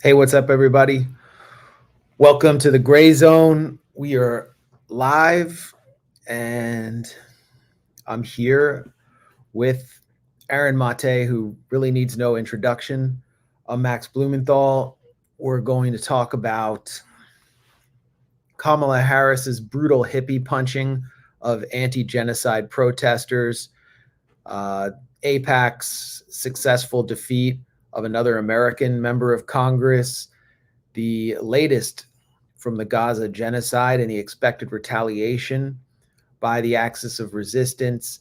Hey, what's up, everybody? Welcome to the Grayzone. We are live, and I'm here with Aaron Mate, who really needs no introduction. I'm Max Blumenthal. We're going to talk about Kamala Harris's brutal hippie punching of anti-genocide protesters, uh, AIPAC's successful defeat of another American member of Congress, the latest from the Gaza genocide and the expected retaliation by the axis of resistance.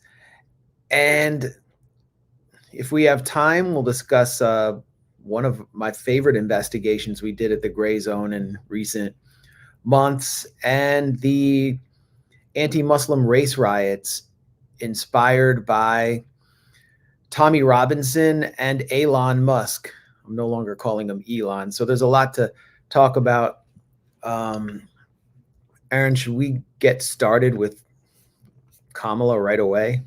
And if we have time, we'll discuss one of my favorite investigations we did at the Grayzone in recent months and the anti-Muslim race riots inspired by Tommy Robinson and Elon Musk. I'm no longer calling him Elon. So there's a lot to talk about. Aaron, should we get started with Kamala right away?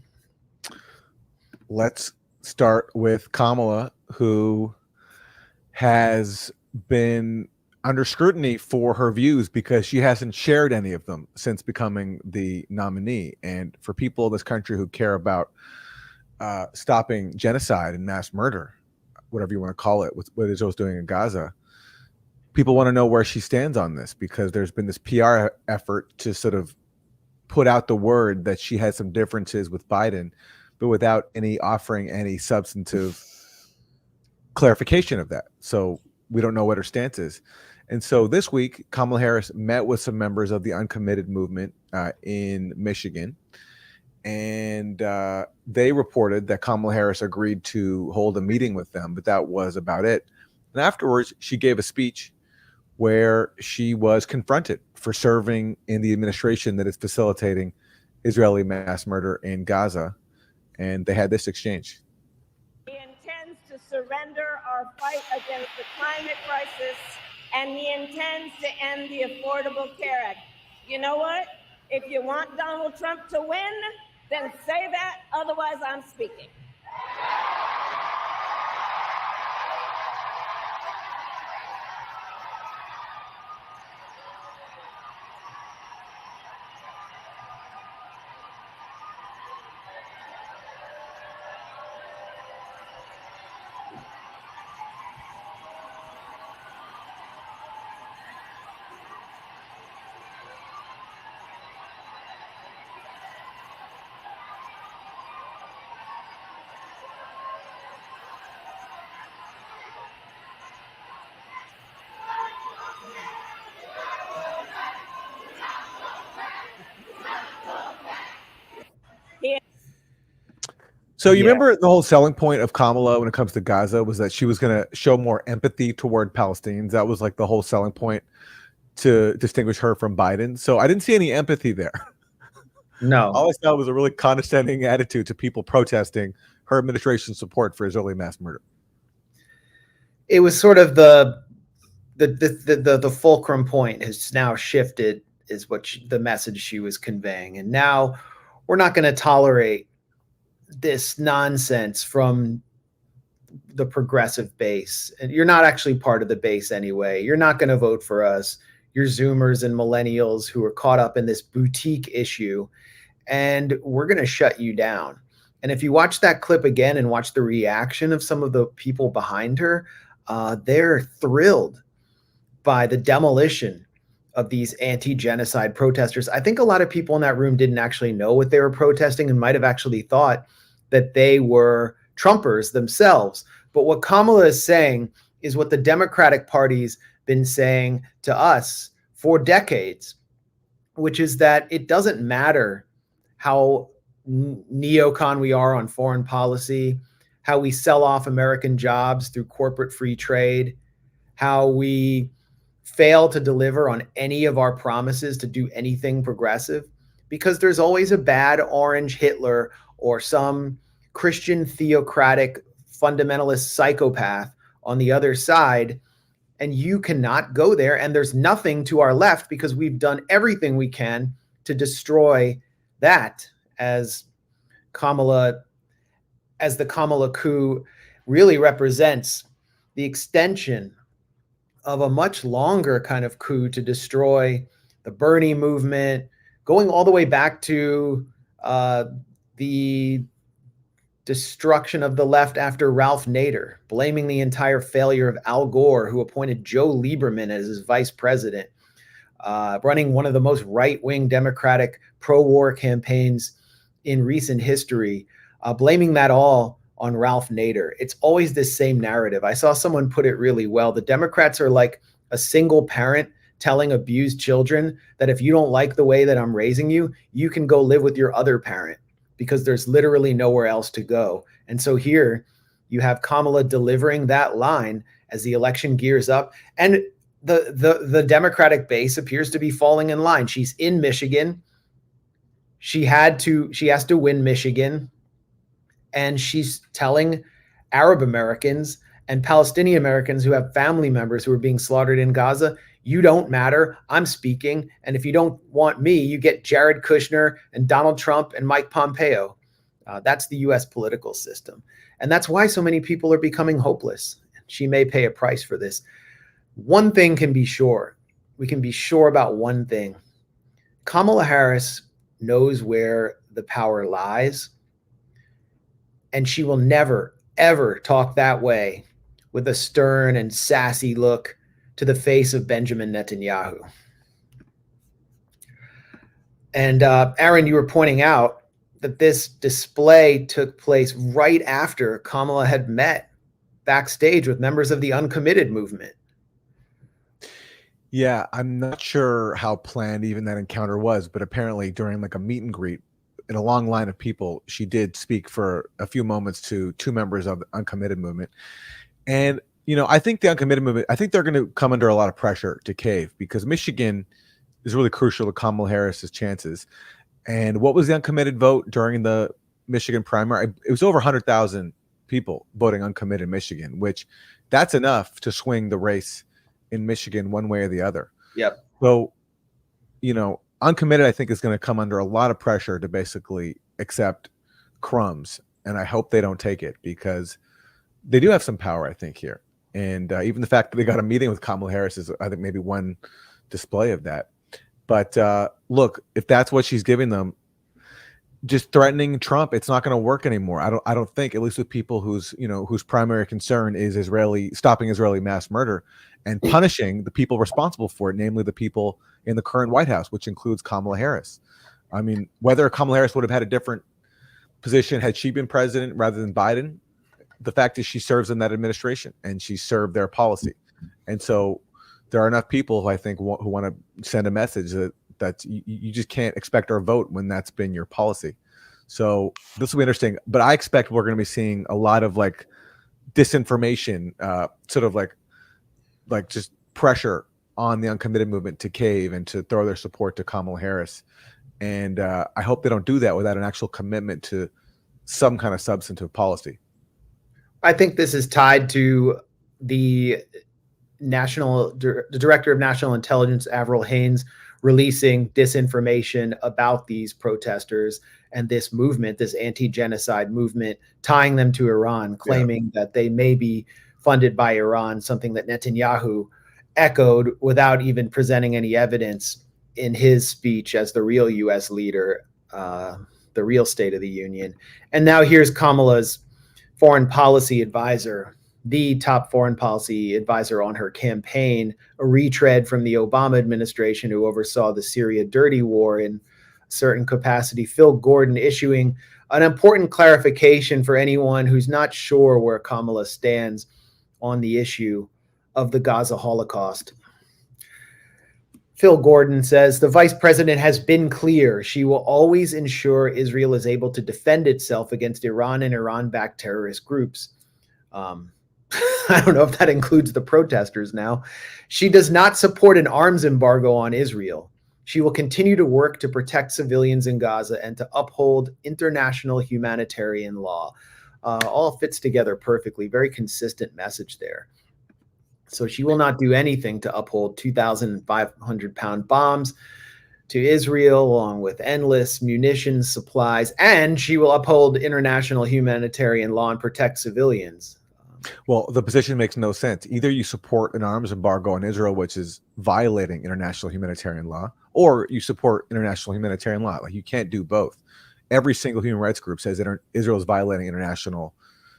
Let's start with Kamala, who has been under scrutiny for her views because she hasn't shared any of them since becoming the nominee. And for people in this country who care about stopping genocide and mass murder, whatever you want to call it, what Israel's doing in Gaza, people want to know where she stands on this, because there's been this PR effort to sort of put out the word that she had some differences with Biden, but without offering any substantive clarification of that. So we don't know what her stance is. And so this week, Kamala Harris met with some members of the uncommitted movement in Michigan. And they reported that Kamala Harris agreed to hold a meeting with them, but that was about it. And afterwards, she gave a speech where she was confronted for serving in the administration that is facilitating Israeli mass murder in Gaza. And they had this exchange. He intends to surrender our fight against the climate crisis, and he intends to end the Affordable Care Act. You know what? If you want Donald Trump to win, then say that, otherwise I'm speaking. So you remember the whole selling point of Kamala when it comes to Gaza was that she was going to show more empathy toward Palestinians. That was like the whole selling point to distinguish her from Biden. So I didn't see any empathy there. No. All I saw was a really condescending attitude to people protesting her administration's support for Israeli mass murder. It was sort of the fulcrum point has now shifted, is what the message she was conveying. And now we're not going to tolerate this nonsense from the progressive base. And you're not actually part of the base anyway. You're not going to vote for us. You're Zoomers and millennials who are caught up in this boutique issue, and we're going to shut you down. And if you watch that clip again and watch the reaction of some of the people behind her, they're thrilled by the demolition of these anti-genocide protesters. I think a lot of people in that room didn't actually know what they were protesting and might have actually thought that they were Trumpers themselves. But what Kamala is saying is what the Democratic Party's been saying to us for decades, which is that it doesn't matter how neocon we are on foreign policy, how we sell off American jobs through corporate free trade, how we fail to deliver on any of our promises to do anything progressive, because there's always a bad orange Hitler or some Christian theocratic fundamentalist psychopath on the other side, and you cannot go there. And there's nothing to our left because we've done everything we can to destroy that, as the Kamala coup really represents the extension of a much longer kind of coup to destroy the Bernie movement, going all the way back to the destruction of the left after Ralph Nader, blaming the entire failure of Al Gore, who appointed Joe Lieberman as his vice president, running one of the most right-wing Democratic pro-war campaigns in recent history, blaming that all on Ralph Nader. It's always this same narrative. I saw someone put it really well. The Democrats are like a single parent telling abused children that if you don't like the way that I'm raising you, you can go live with your other parent because there's literally nowhere else to go. And so here you have Kamala delivering that line as the election gears up. And the Democratic base appears to be falling in line. She's in Michigan. She has to win Michigan. And she's telling Arab Americans and Palestinian Americans who have family members who are being slaughtered in Gaza, you don't matter. I'm speaking. And if you don't want me, you get Jared Kushner and Donald Trump and Mike Pompeo. That's the U.S. political system. And that's why so many people are becoming hopeless. She may pay a price for this. One thing can be sure. We can be sure about one thing. Kamala Harris knows where the power lies. And she will never, ever talk that way with a stern and sassy look to the face of Benjamin Netanyahu. And Aaron, you were pointing out that this display took place right after Kamala had met backstage with members of the uncommitted movement. Yeah, I'm not sure how planned even that encounter was, but apparently during like a meet and greet in a long line of people, she did speak for a few moments to two members of the uncommitted movement. And, you know, I think the uncommitted movement, I think they're going to come under a lot of pressure to cave because Michigan is really crucial to Kamala Harris's chances. And what was the uncommitted vote during the Michigan primary? It was over 100,000 people voting uncommitted in Michigan, which that's enough to swing the race in Michigan one way or the other. Yep. So, you know, uncommitted, I think, is going to come under a lot of pressure to basically accept crumbs. And I hope they don't take it because they do have some power, I think, here. And even the fact that they got a meeting with Kamala Harris is, I think, maybe one display of that. But look, if that's what she's giving them, just threatening Trump, it's not going to work anymore. I don't think, at least with people whose primary concern is stopping Israeli mass murder and punishing the people responsible for it, namely the people in the current White House, which includes Kamala Harris. I mean, whether Kamala Harris would have had a different position had she been president rather than Biden, the fact is she serves in that administration and she served their policy. And so there are enough people who I think who want to send a message that you just can't expect our vote when that's been your policy. So this will be interesting, but I expect we're going to be seeing a lot of like disinformation, sort of like just pressure on the uncommitted movement to cave and to throw their support to Kamala Harris. And I hope they don't do that without an actual commitment to some kind of substantive policy. I think this is tied to the Director of National Intelligence, Avril Haines, releasing disinformation about these protesters and this movement, this anti-genocide movement, tying them to Iran, claiming that they may be funded by Iran, something that Netanyahu echoed without even presenting any evidence in his speech as the real U.S. leader, the real State of the Union. And now here's Kamala's foreign policy advisor, the top foreign policy advisor on her campaign, a retread from the Obama administration who oversaw the Syria dirty war in a certain capacity, Phil Gordon, issuing an important clarification for anyone who's not sure where Kamala stands on the issue of the Gaza Holocaust. Phil Gordon says, the vice president has been clear. She will always ensure Israel is able to defend itself against Iran and Iran-backed terrorist groups. I don't know if that includes the protesters now. She does not support an arms embargo on Israel. She will continue to work to protect civilians in Gaza and to uphold international humanitarian law. All fits together perfectly. Very consistent message there. So she will not do anything to uphold 2,500-pound bombs to Israel, along with endless munitions supplies, and she will uphold international humanitarian law and protect civilians. Well, the position makes no sense. Either you support an arms embargo on Israel, which is violating international humanitarian law, or you support international humanitarian law. Like, you can't do both. Every single human rights group says that Israel is violating international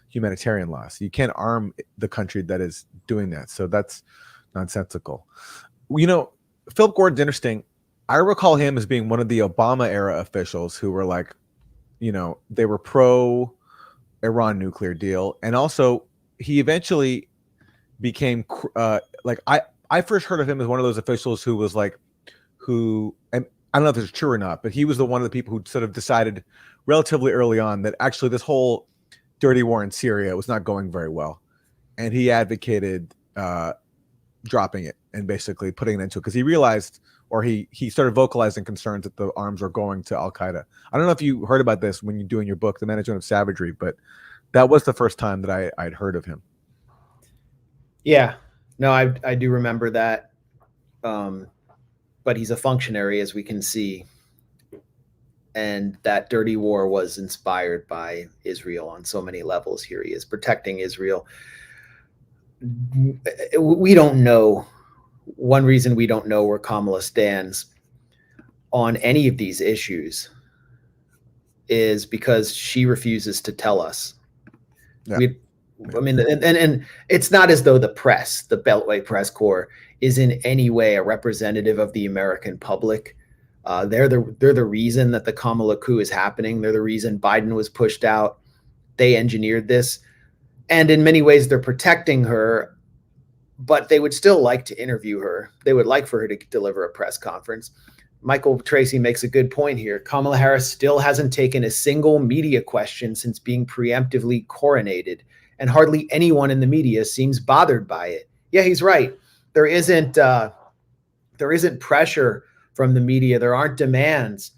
humanitarian laws. You can't arm the country that is doing that. So that's nonsensical. You know, Philip Gordon's interesting. I recall him as being one of the Obama era officials who were like, you know, they were pro Iran nuclear deal. And also he eventually became like, I first heard of him as one of those officials who was like, and I don't know if it's true or not, but he was one of the people who sort of decided relatively early on that actually this whole dirty war in Syria was not going very well. And he advocated dropping it and basically putting an end to it because he realized, or he started vocalizing concerns that the arms were going to Al-Qaeda. I don't know if you heard about this when you're doing your book, The Management of Savagery, but that was the first time that I'd heard of him. Yeah, no, I do remember that. But he's a functionary, as we can see. And that dirty war was inspired by Israel on so many levels. Here he is protecting Israel. We don't know. One reason we don't know where Kamala stands on any of these issues is because she refuses to tell us. Yeah. I mean, and it's not as though the press, the Beltway press corps, is in any way a representative of the American public. They're the reason that the Kamala coup is happening. They're the reason Biden was pushed out. They engineered this. And in many ways, they're protecting her, but they would still like to interview her. They would like for her to deliver a press conference. Michael Tracy makes a good point here. Kamala Harris still hasn't taken a single media question since being preemptively coronated, and hardly anyone in the media seems bothered by it. Yeah, he's right. There isn't pressure from the media. There aren't demands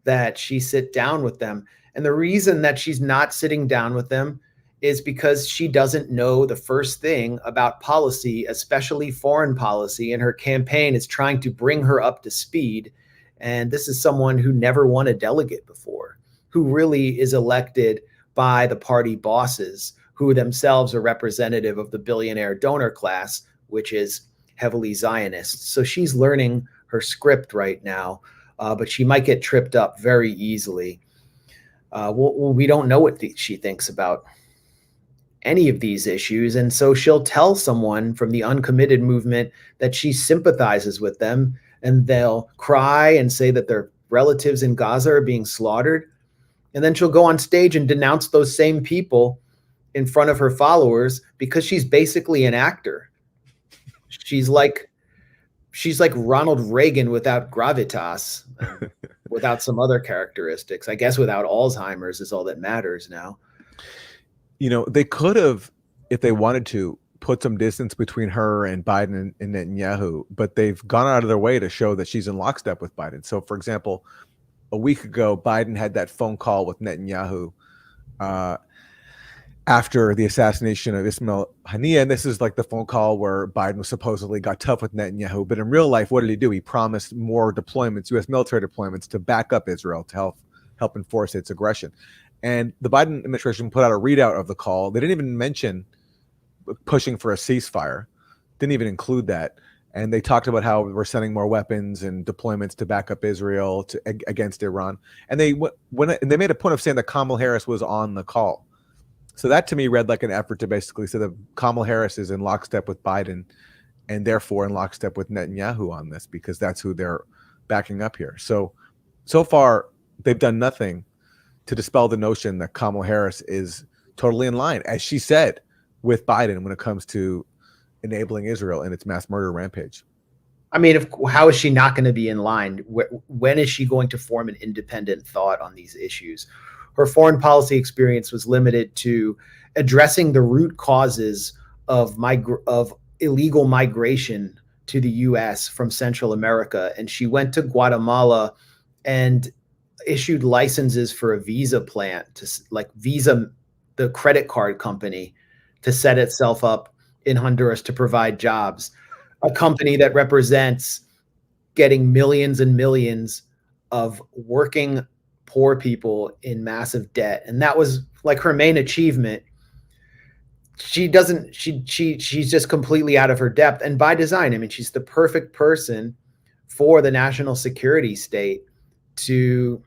that she sit down with them. And the reason that she's not sitting down with them is because she doesn't know the first thing about policy, especially foreign policy, and her campaign is trying to bring her up to speed. And this is someone who never won a delegate before, who really is elected by the party bosses, who themselves are representative of the billionaire donor class, which is heavily Zionist. So she's learning her script right now, but she might get tripped up very easily. We don't know what she thinks about any of these issues. And so she'll tell someone from the uncommitted movement that she sympathizes with them, and they'll cry and say that their relatives in Gaza are being slaughtered. And then she'll go on stage and denounce those same people in front of her followers because she's basically an actor. She's like Ronald Reagan without gravitas, without some other characteristics. I guess without Alzheimer's is all that matters now. You know, they could have, if they wanted to, put some distance between her and Biden and Netanyahu, but they've gone out of their way to show that she's in lockstep with Biden. So, for example, a week ago, Biden had that phone call with Netanyahu after the assassination of Ismail Haniyeh. And this is like the phone call where Biden supposedly got tough with Netanyahu. But in real life, what did he do? He promised more deployments, U.S. military deployments, to back up Israel, to help enforce its aggression. And the Biden administration put out a readout of the call. They didn't even mention pushing for a ceasefire, didn't even include that. And they talked about how we're sending more weapons and deployments to back up Israel against Iran. And they made a point of saying that Kamala Harris was on the call. So that to me read like an effort to basically say that Kamala Harris is in lockstep with Biden and therefore in lockstep with Netanyahu on this, because that's who they're backing up here. So far, they've done nothing to dispel the notion that Kamala Harris is totally in line, as she said, with Biden when it comes to enabling Israel in its mass murder rampage. I mean, how is she not going to be in line? When is she going to form an independent thought on these issues? Her foreign policy experience was limited to addressing the root causes of illegal migration to the U.S. from Central America. And she went to Guatemala and issued licenses for a Visa plant, to like Visa, the credit card company, to set itself up in Honduras to provide jobs. A company that represents getting millions and millions of working poor people in massive debt. And that was like her main achievement. she doesn't, she's just completely out of her depth, and by design. I mean, she's the perfect person for the national security state to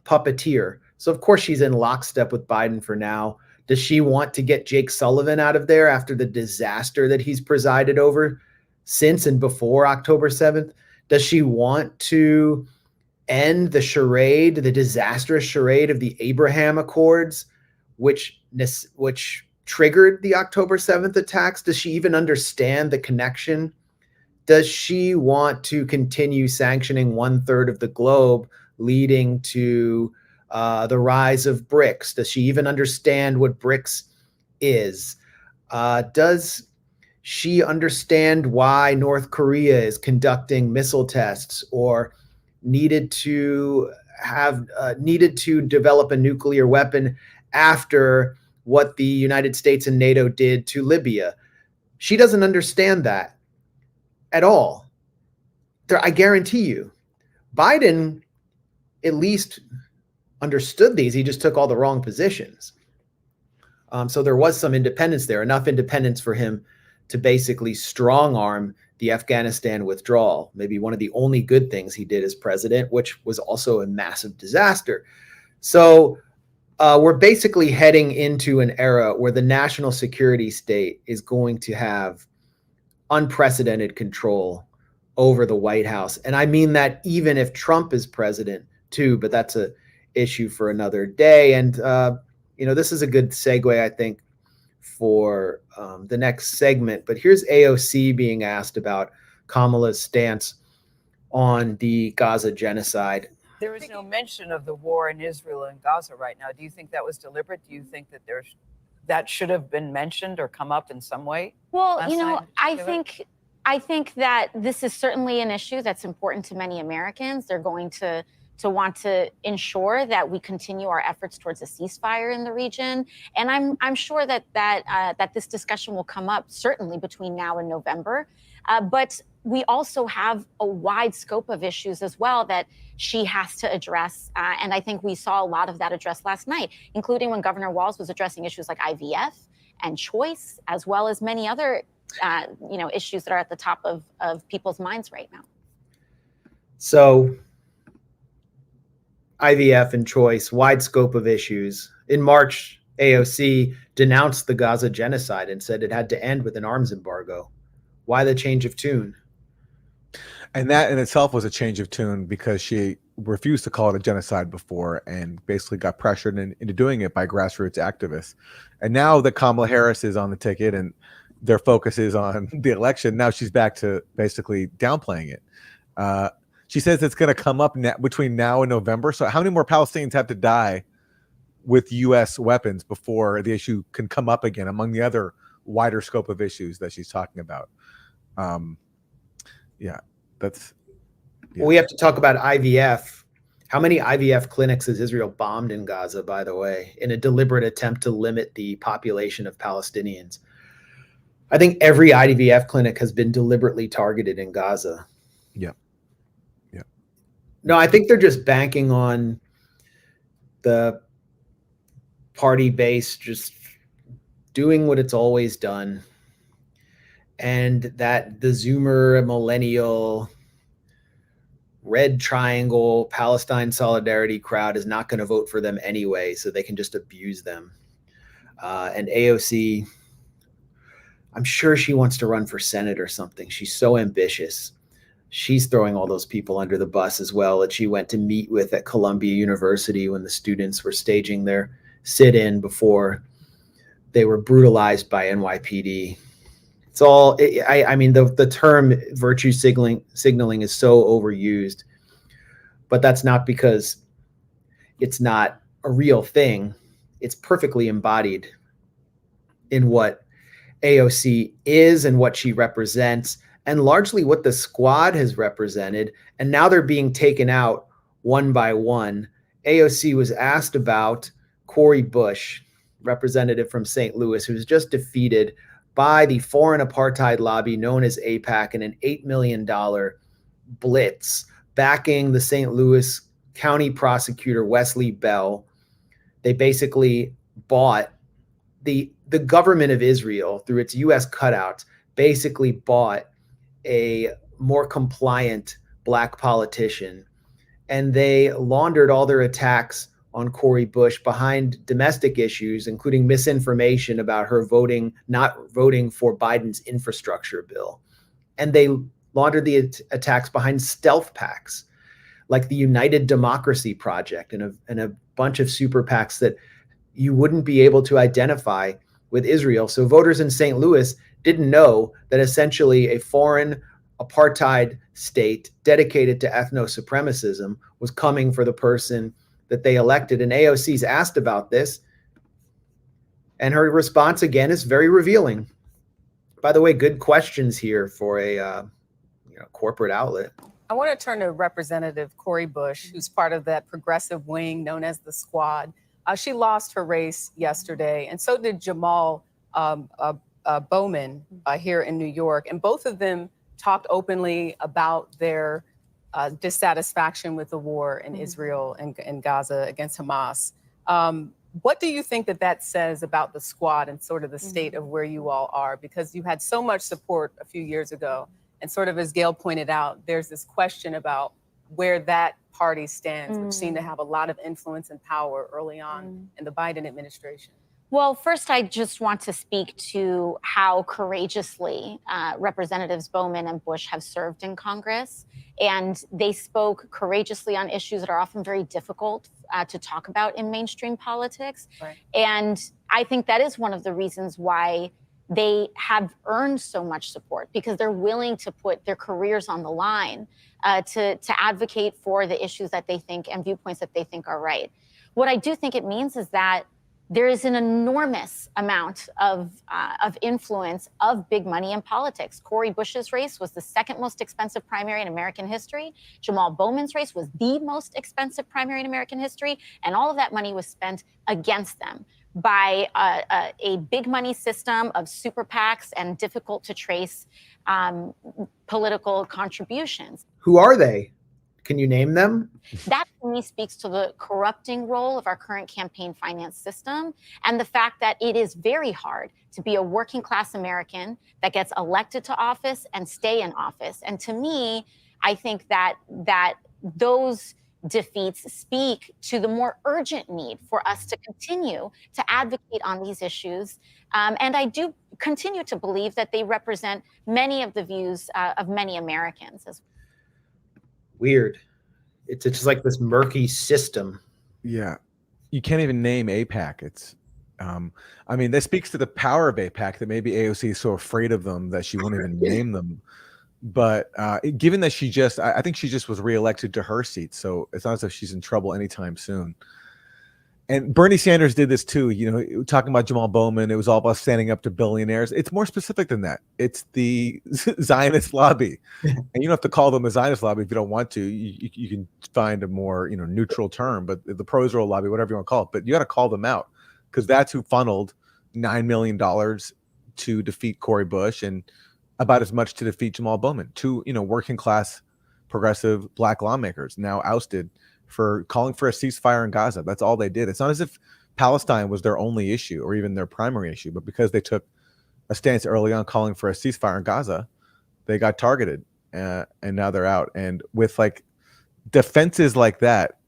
puppeteer. So of course she's in lockstep with Biden for now. Does she want to get Jake Sullivan out of there after the disaster that he's presided over since and before October 7th? Does she want to end the charade, the disastrous charade of the Abraham Accords, which triggered the October 7th attacks? Does she even understand the connection? Does she want to continue sanctioning 1/3 of the globe, leading to the rise of BRICS? Does she even understand what BRICS is? Does she understand why North Korea is conducting missile tests or needed to develop a nuclear weapon after what the United States and NATO did to Libya? She doesn't understand that at all. I guarantee you. Biden at least understood these. He just took all the wrong positions. So there was some independence there, enough independence for him to basically strong arm the Afghanistan withdrawal. Maybe one of the only good things he did as president, which was also a massive disaster. So we're basically heading into an era where the national security state is going to have unprecedented control over the White House. And I mean that even if Trump is president too, but that's a issue for another day. And, this is a good segue, I think, for the next segment. But here's AOC being asked about Kamala's stance on the Gaza genocide. There is no mention of the war in Israel and Gaza right now. Do you think that was deliberate? Do you think that that should have been mentioned or come up in some way? Well, I think that this is certainly an issue that's important to many Americans. They're going to want to ensure that we continue our efforts towards a ceasefire in the region. And I'm sure that this discussion will come up certainly between now and November. But we also have a wide scope of issues as well that she has to address. And I think we saw a lot of that addressed last night, including when Governor Walz was addressing issues like IVF and choice, as well as many other issues that are at the top of people's minds right now. So IVF and choice, wide scope of issues. In March, AOC denounced the Gaza genocide and said it had to end with an arms embargo. Why the change of tune? And that in itself was a change of tune because she refused to call it a genocide before and basically got pressured into doing it by grassroots activists. And now that Kamala Harris is on the ticket and their focus is on the election, now she's back to basically downplaying it. She says it's going to come up between now and November. So how many more Palestinians have to die with U.S. weapons before the issue can come up again, among the other wider scope of issues that she's talking about? We have to talk about IVF. How many IVF clinics has Israel bombed in Gaza, by the way, in a deliberate attempt to limit the population of Palestinians? I think every IVF clinic has been deliberately targeted in Gaza. Yeah. No, I think they're just banking on the party base just doing what it's always done. And that the Zoomer millennial red triangle Palestine solidarity crowd is not going to vote for them anyway, so they can just abuse them. And AOC, I'm sure she wants to run for Senate or something. She's so ambitious. She's throwing all those people under the bus as well that she went to meet with at Columbia University when the students were staging their sit-in before they were brutalized by NYPD. It's all, the term virtue signaling is so overused, but that's not because it's not a real thing. It's perfectly embodied in what AOC is and what she represents, and largely what the squad has represented. And now they're being taken out one by one. AOC was asked about Cori Bush, representative from St. Louis, who was just defeated by the foreign apartheid lobby known as AIPAC in an $8 million blitz backing the St. Louis County prosecutor, Wesley Bell. They basically bought the government of Israel, through its U.S. cutouts, basically bought a more compliant black politician, and they laundered all their attacks on Cori Bush behind domestic issues, including misinformation about her not voting for Biden's infrastructure bill. And they laundered the attacks behind stealth PACs like the United Democracy Project and a bunch of super PACs that you wouldn't be able to identify with Israel. So voters in St. Louis didn't know that essentially a foreign apartheid state dedicated to ethno-supremacism was coming for the person that they elected. And AOC's asked about this, and her response again is very revealing. By the way, good questions here for a corporate outlet. I want to turn to Representative Cori Bush, who's part of that progressive wing known as the Squad. She lost her race yesterday, and so did Jamal Bowman here in New York. And both of them talked openly about their dissatisfaction with the war in Israel and Gaza against Hamas. What do you think that says about the Squad and sort of the state of where you all are? Because you had so much support a few years ago. And sort of as Gail pointed out, there's this question about where that party stands, which seemed to have a lot of influence and power early on in the Biden administration. Well, first, I just want to speak to how courageously Representatives Bowman and Bush have served in Congress. And they spoke courageously on issues that are often very difficult to talk about in mainstream politics. Right. And I think that is one of the reasons why they have earned so much support, because they're willing to put their careers on the line to advocate for the issues that they think and viewpoints that they think are right. What I do think it means is that there is an enormous amount of influence of big money in politics. Cori Bush's race was the second most expensive primary in American history. Jamal Bowman's race was the most expensive primary in American history. And all of that money was spent against them by a big money system of super PACs and difficult to trace political contributions. Who are they? Can you name them? That to me speaks to the corrupting role of our current campaign finance system and the fact that it is very hard to be a working class American that gets elected to office and stay in office. And to me, I think that those defeats speak to the more urgent need for us to continue to advocate on these issues. And I do continue to believe that they represent many of the views of many Americans. Weird. It's just like this murky system. Yeah. You can't even name AIPAC. It's, I mean, this speaks to the power of AIPAC that maybe AOC is so afraid of them that she won't even name them. But given that I think she just was reelected to her seat, so it's not as if she's in trouble anytime soon. And Bernie Sanders did this too, talking about Jamal Bowman. It was all about standing up to billionaires. It's more specific than that. It's the Zionist lobby. And you don't have to call them a Zionist lobby if you don't want to. You can find a more neutral term, but the pro-Israel lobby, whatever you want to call it. But you got to call them out, because that's who funneled $9 million to defeat Cori Bush and about as much to defeat Jamal Bowman. Two working class progressive black lawmakers now ousted for calling for a ceasefire in Gaza. That's all they did. It's not as if Palestine was their only issue or even their primary issue, but because they took a stance early on calling for a ceasefire in Gaza, they got targeted, and now they're out. And with defenses like that,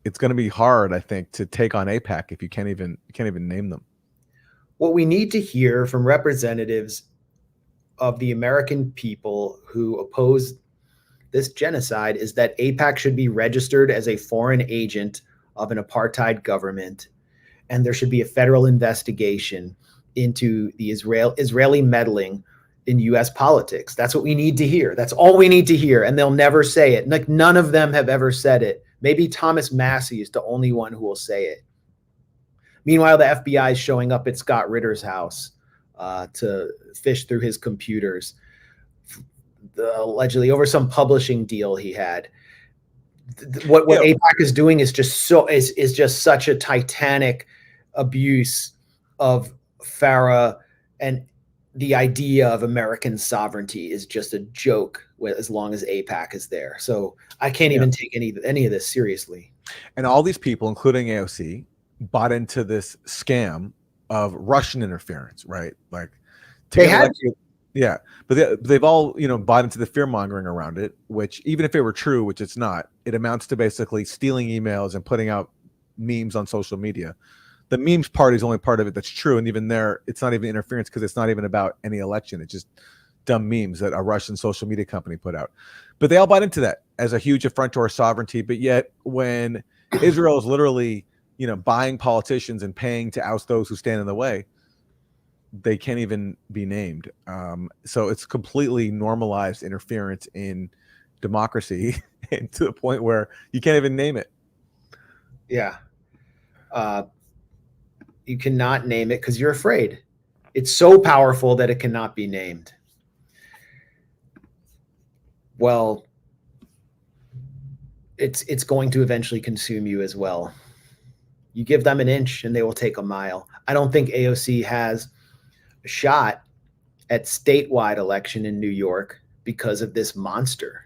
it's going to be hard, I think, to take on AIPAC if you can't even name them. What we need to hear from representatives of the American people who oppose this genocide is that AIPAC should be registered as a foreign agent of an apartheid government, and there should be a federal investigation into the Israeli meddling in U.S. politics. That's what we need to hear. That's all we need to hear, and they'll never say it. Like, none of them have ever said it. Maybe Thomas Massey is the only one who will say it. Meanwhile, the FBI is showing up at Scott Ritter's house to fish through his computers, allegedly over some publishing deal he had. What AIPAC is doing is just such a titanic abuse of FARA, and the idea of American sovereignty is just a joke as long as AIPAC is there. So I can't even take any of this seriously. And all these people, including AOC, bought into this scam of Russian interference, right? Like They had yeah, but they've all, you know, bought into the fear mongering around it, which even if it were true, which it's not, it amounts to basically stealing emails and putting out memes on social media. The memes part is only part of it that's true, and even there, it's not even interference because it's not even about any election. It's just dumb memes that a Russian social media company put out. But they all bought into that as a huge affront to our sovereignty. But yet, when Israel is literally, you know, buying politicians and paying to oust those who stand in the way, they can't even be named. So it's completely normalized interference in democracy, and to the point where you can't even name it. Yeah. You cannot name it because you're afraid. It's so powerful that it cannot be named. Well, it's going to eventually consume you as well. You give them an inch and they will take a mile. I don't think AOC has a shot at statewide election in New York because of this monster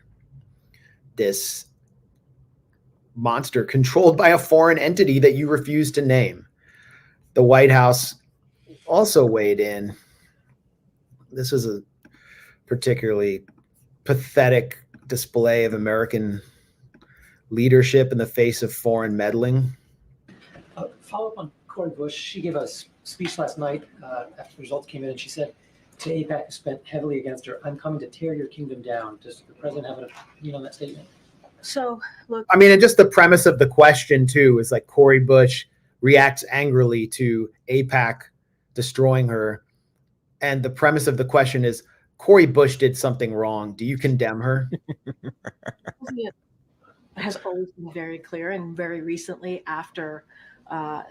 controlled by a foreign entity that you refuse to name. The White House also weighed in. This was a particularly pathetic display of American leadership in the face of foreign meddling. Follow up on Cori Bush. She gave a speech last night after the results came in, and she said to AIPAC, who spent heavily against her, "I'm coming to tear your kingdom down." Does the president have an opinion on that statement? So, look, I mean, and just the premise of the question too is like Cori Bush reacts angrily to AIPAC destroying her. And the premise of the question is, Cori Bush did something wrong. Do you condemn her? Has always been very clear, and very recently after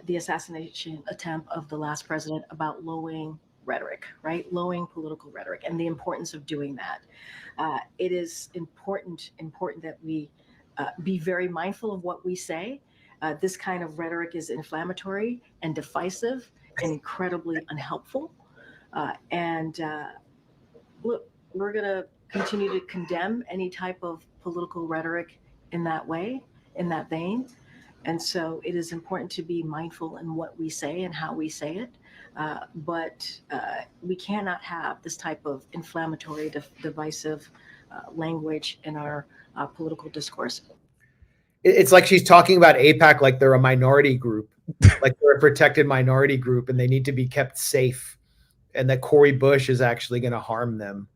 the assassination attempt of the last president, about lowering rhetoric, right? Lowering political rhetoric, and the importance of doing that. It is important that we be very mindful of what we say. This kind of rhetoric is inflammatory and divisive and incredibly unhelpful. Look, we're going to continue to condemn any type of political rhetoric in that way, in that vein. And so it is important to be mindful in what we say and how we say it. But we cannot have this type of inflammatory, divisive language in our political discourse. It's like she's talking about AIPAC like they're a minority group, like they're a protected minority group and they need to be kept safe, and that Cori Bush is actually going to harm them.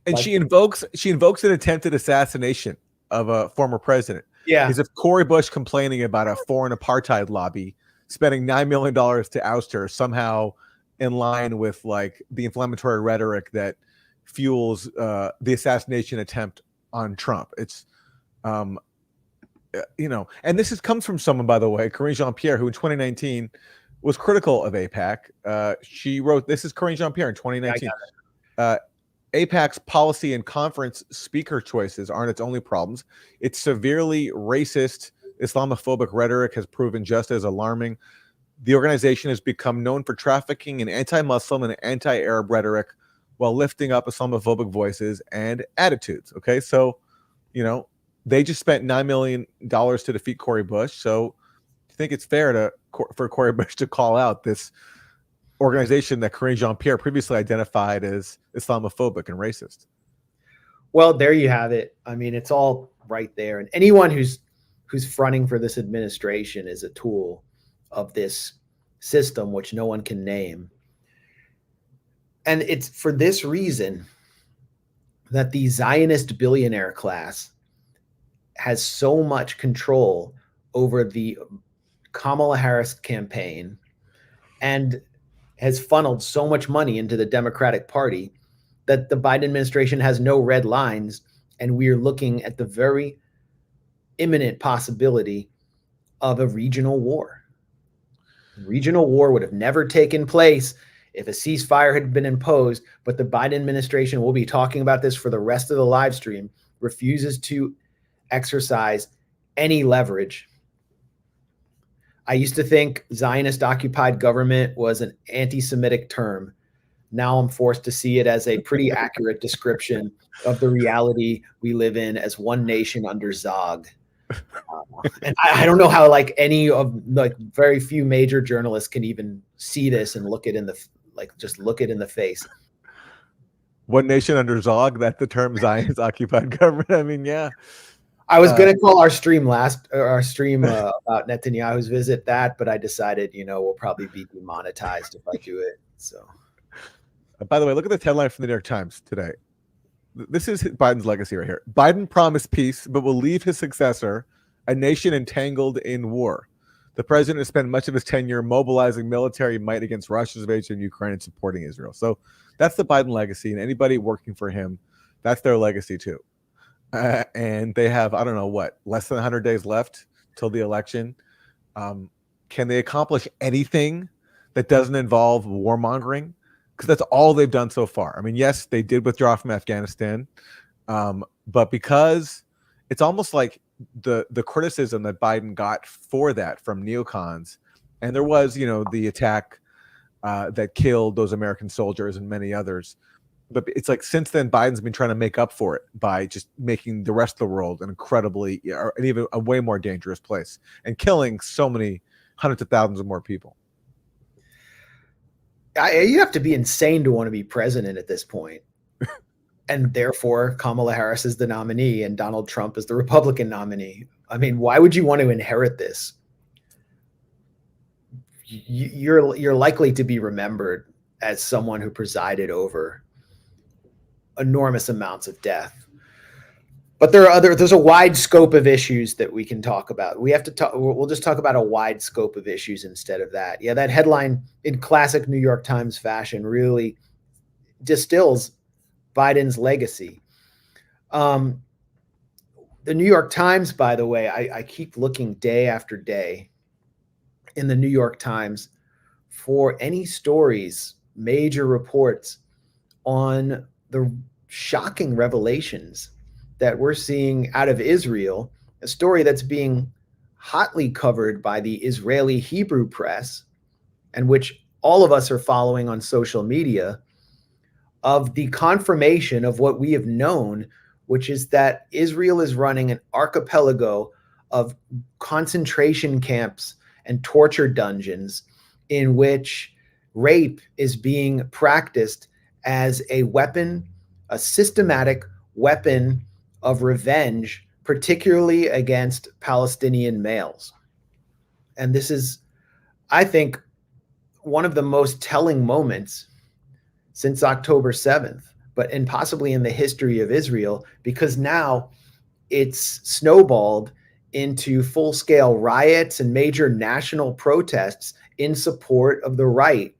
And Like, she invokes an attempted assassination of a former president. yeah. As if Cori Bush complaining about a foreign apartheid lobby spending $9 million to oust her somehow in line with like the inflammatory rhetoric that fuels the assassination attempt on Trump. It's you know, and this comes from someone, by the way, Karine Jean-Pierre, who in 2019 was critical of AIPAC. She wrote, this is Karine Jean-Pierre in 2019. AIPAC's policy and conference speaker choices aren't its only problems. Its severely racist, Islamophobic rhetoric has proven just as alarming. The organization has become known for trafficking in anti-Muslim and anti-Arab rhetoric while lifting up Islamophobic voices and attitudes. Okay, so, you know, they just spent $9 million to defeat Cori Bush. So I think it's fair for Cori Bush to call out this organization that Karine Jean-Pierre previously identified as Islamophobic and racist. Well, there you have it. I mean, it's all right there. And anyone who's fronting for this administration is a tool of this system, which no one can name. And it's for this reason that the Zionist billionaire class has so much control over the Kamala Harris campaign and has funneled so much money into the Democratic Party that the Biden administration has no red lines. And we are looking at the very imminent possibility of a regional war. Regional war would have never taken place if a ceasefire had been imposed, but the Biden administration, will be talking about this for the rest of the live stream, refuses to exercise any leverage. I used to think Zionist occupied government was an anti-Semitic term. Now I'm forced to see it as a pretty accurate description of the reality we live in as one nation under Zog. And I don't know how like any of like very few major journalists can even see this and look it in the just look it in the face. One nation under Zog, that's the term Zionist occupied government. I mean, yeah. I was going to call our stream about Netanyahu's visit that, but I decided, we'll probably be demonetized if I do it. So, by the way, look at the headline from the New York Times today. This is Biden's legacy right here. Biden promised peace, but will leave his successor a nation entangled in war. The president has spent much of his tenure mobilizing military might against Russia's invasion of Ukraine and supporting Israel. So that's the Biden legacy, and anybody working for him, that's their legacy too. And they have, I don't know what, less than 100 days left till the election. Can they accomplish anything that doesn't involve warmongering? Because that's all they've done so far. I mean, yes, they did withdraw from Afghanistan, but because it's almost like the criticism that Biden got for that from neocons, and there was, the attack that killed those American soldiers and many others. But it's like since then, Biden's been trying to make up for it by just making the rest of the world an incredibly, and even a way more dangerous place, and killing so many hundreds of thousands of more people. You have to be insane to want to be president at this point. And therefore, Kamala Harris is the nominee and Donald Trump is the Republican nominee. I mean, why would you want to inherit this? You're likely to be remembered as someone who presided over enormous amounts of death. But there's a wide scope of issues that we can talk about. We'll just talk about a wide scope of issues instead of that. Yeah, that headline in classic New York Times fashion really distills Biden's legacy. The New York Times, by the way, I keep looking day after day in the New York Times for any stories, major reports on the shocking revelations that we're seeing out of Israel, a story that's being hotly covered by the Israeli Hebrew press, and which all of us are following on social media, of the confirmation of what we have known, which is that Israel is running an archipelago of concentration camps and torture dungeons in which rape is being practiced as a weapon, a systematic weapon of revenge, particularly against Palestinian males. And this is, I think, one of the most telling moments since October 7th, and possibly in the history of Israel, because now it's snowballed into full-scale riots and major national protests in support of the right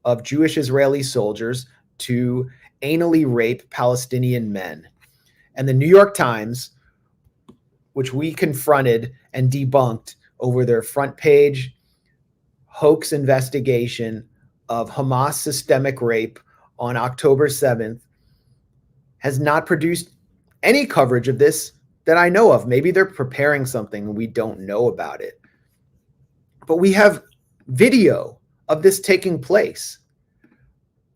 of Jewish Israeli soldiers to anally rape Palestinian men. And the New York Times, which we confronted and debunked over their front page hoax investigation of Hamas systemic rape on October 7th, has not produced any coverage of this that I know of. Maybe they're preparing something and we don't know about it. But we have video of this taking place.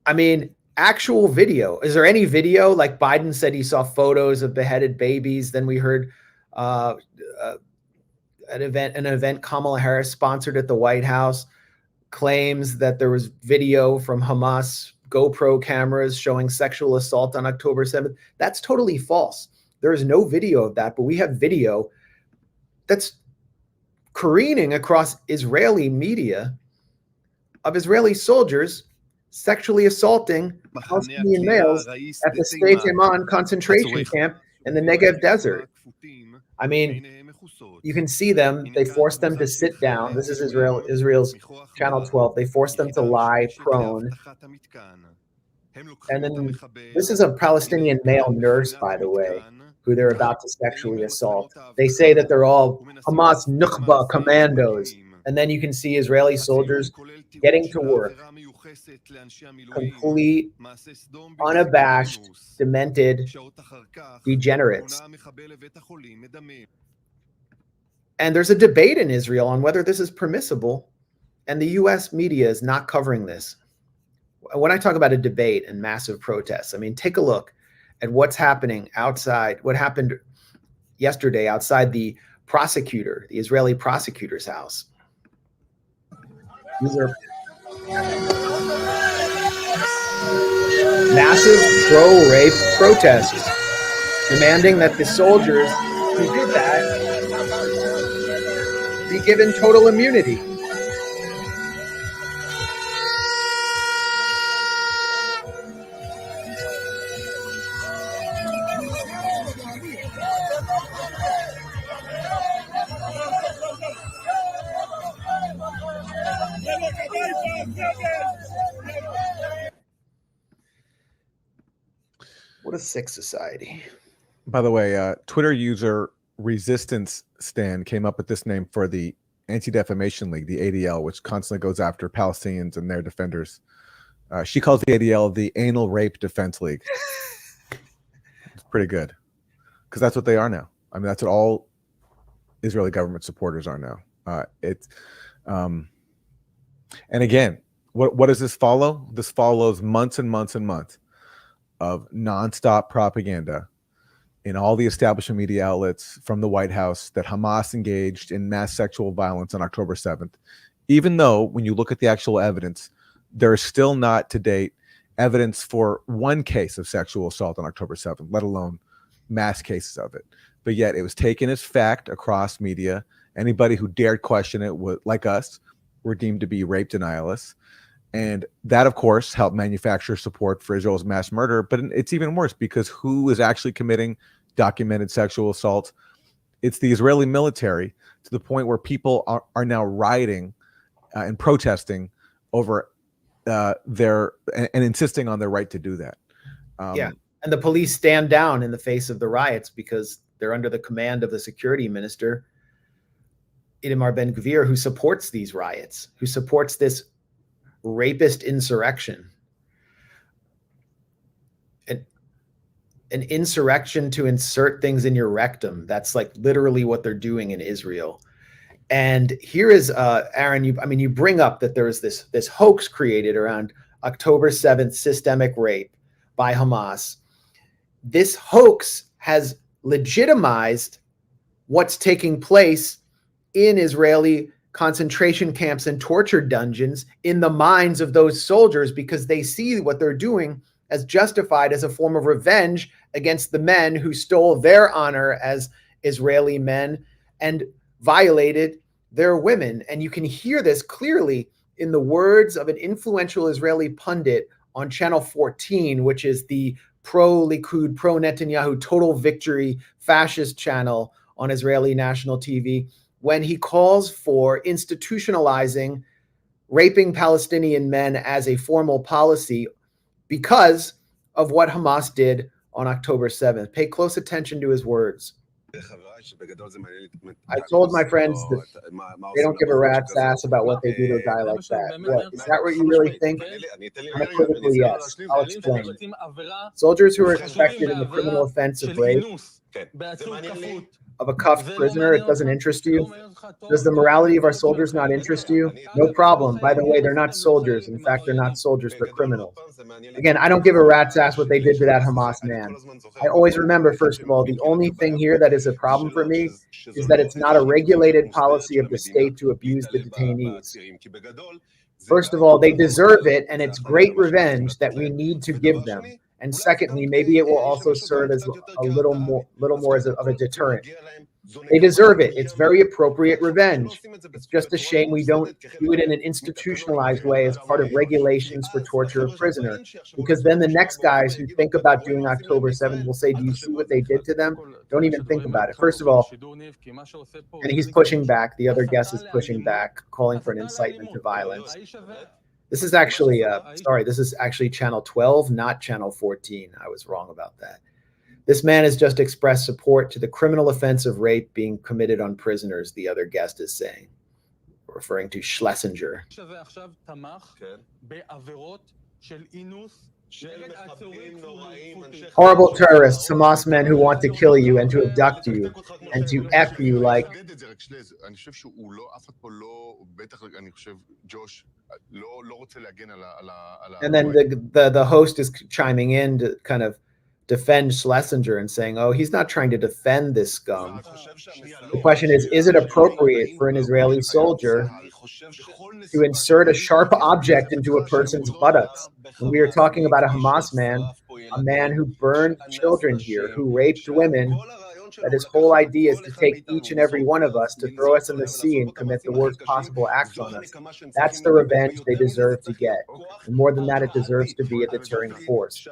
I mean, actual video. Is there any video? Like Biden said he saw photos of beheaded babies. Then we heard an event Kamala Harris sponsored at the White House claims that there was video from Hamas GoPro cameras showing sexual assault on October 7th. That's totally false. There is no video of that, but we have video that's careening across Israeli media of Israeli soldiers sexually assorting Palestinian males at the State Iman concentration camp in the Negev desert. I mean, you can see them. They force them to sit down. This is Israel's Channel 12. They force them to lie prone. And then this is a Palestinian male nurse, by the way, who they're about to sexually assault. They say that they're all Hamas Nukhba commandos. And then you can see Israeli soldiers getting to work, complete, unabashed, demented degenerates. And there's a debate in Israel on whether this is permissible, and the US media is not covering this. When I talk about a debate and massive protests, I mean, take a look at what's happening outside, what happened yesterday outside the prosecutor, the Israeli prosecutor's house. These are massive pro-rape protests demanding that the soldiers who did that be given total immunity. What a sick society. By the way, Twitter user Resistance Stand came up with this name for the Anti-Defamation League, the ADL, which constantly goes after Palestinians and their defenders. She calls the ADL the Anal Rape Defense League. It's pretty good, because that's what they are now. I mean, that's what all Israeli government supporters are now. And again, what does this follow? This follows months and months and months of nonstop propaganda in all the establishment media outlets from the White House that Hamas engaged in mass sexual violence on October 7th, even though when you look at the actual evidence, there is still not to date evidence for one case of sexual assault on October 7th, let alone mass cases of it. But yet it was taken as fact across media. Anybody who dared question it, like us, were deemed to be rape denialists. And that, of course, helped manufacture support for Israel's mass murder. But it's even worse, because who is actually committing documented sexual assault? It's the Israeli military, to the point where people are now rioting and protesting over and insisting on their right to do that. Yeah, and the police stand down in the face of the riots because they're under the command of the security minister, Itamar Ben-Gvir, who supports these riots, who supports this rapist insurrection. An insurrection to insert things in your rectum. That's like literally what they're doing in Israel. And here is Aaron, you bring up that there was this hoax created around October 7th, systemic rape by Hamas. This hoax has legitimized what's taking place in Israeli concentration camps and torture dungeons in the minds of those soldiers, because they see what they're doing as justified as a form of revenge against the men who stole their honor as Israeli men and violated their women. And you can hear this clearly in the words of an influential Israeli pundit on Channel 14, which is the pro-Likud, pro-Netanyahu, total victory fascist channel on Israeli national TV, when he calls for institutionalizing raping Palestinian men as a formal policy because of what Hamas did on October 7th. Pay close attention to his words. I told my friends that they don't give a rat's ass about what they do to a guy like that. What, is that what you really think? Unequivocally, yes. I'll explain. Soldiers who are expected in the criminal offense of rape of a cuffed prisoner, it doesn't interest you? Does the morality of our soldiers not interest you? No problem. By the way, they're not soldiers. In fact, they're not soldiers, they're criminals. Again, I don't give a rat's ass what they did to that Hamas man. I always remember, first of all, the only thing here that is a problem for me is that it's not a regulated policy of the state to abuse the detainees. First of all, they deserve it, and it's great revenge that we need to give them. And secondly, maybe it will also serve as a little more as of a deterrent. They deserve it. It's very appropriate revenge. It's just a shame we don't do it in an institutionalized way as part of regulations for torture of prisoners. Because then the next guys who think about doing October 7th will say, do you see what they did to them? Don't even think about it. First of all, and he's pushing back, the other guest is pushing back, calling for an incitement to violence. This is actually, this is actually channel 12, not channel 14. I was wrong about that. This man has just expressed support to the criminal offense of rape being committed on prisoners, the other guest is saying, referring to Schlesinger. Horrible terrorists, Hamas men who want to kill you and to abduct you and to F you like. And then the host is chiming in to kind of defend Schlesinger and saying, oh, he's not trying to defend this scum. The question is it appropriate for an Israeli soldier to insert a sharp object into a person's buttocks? When we are talking about a Hamas man, a man who burned children here, who raped women, that his whole idea is to take each and every one of us, to throw us in the sea and commit the worst possible acts on us. That's the revenge they deserve to get. And more than that, it deserves to be a deterring force.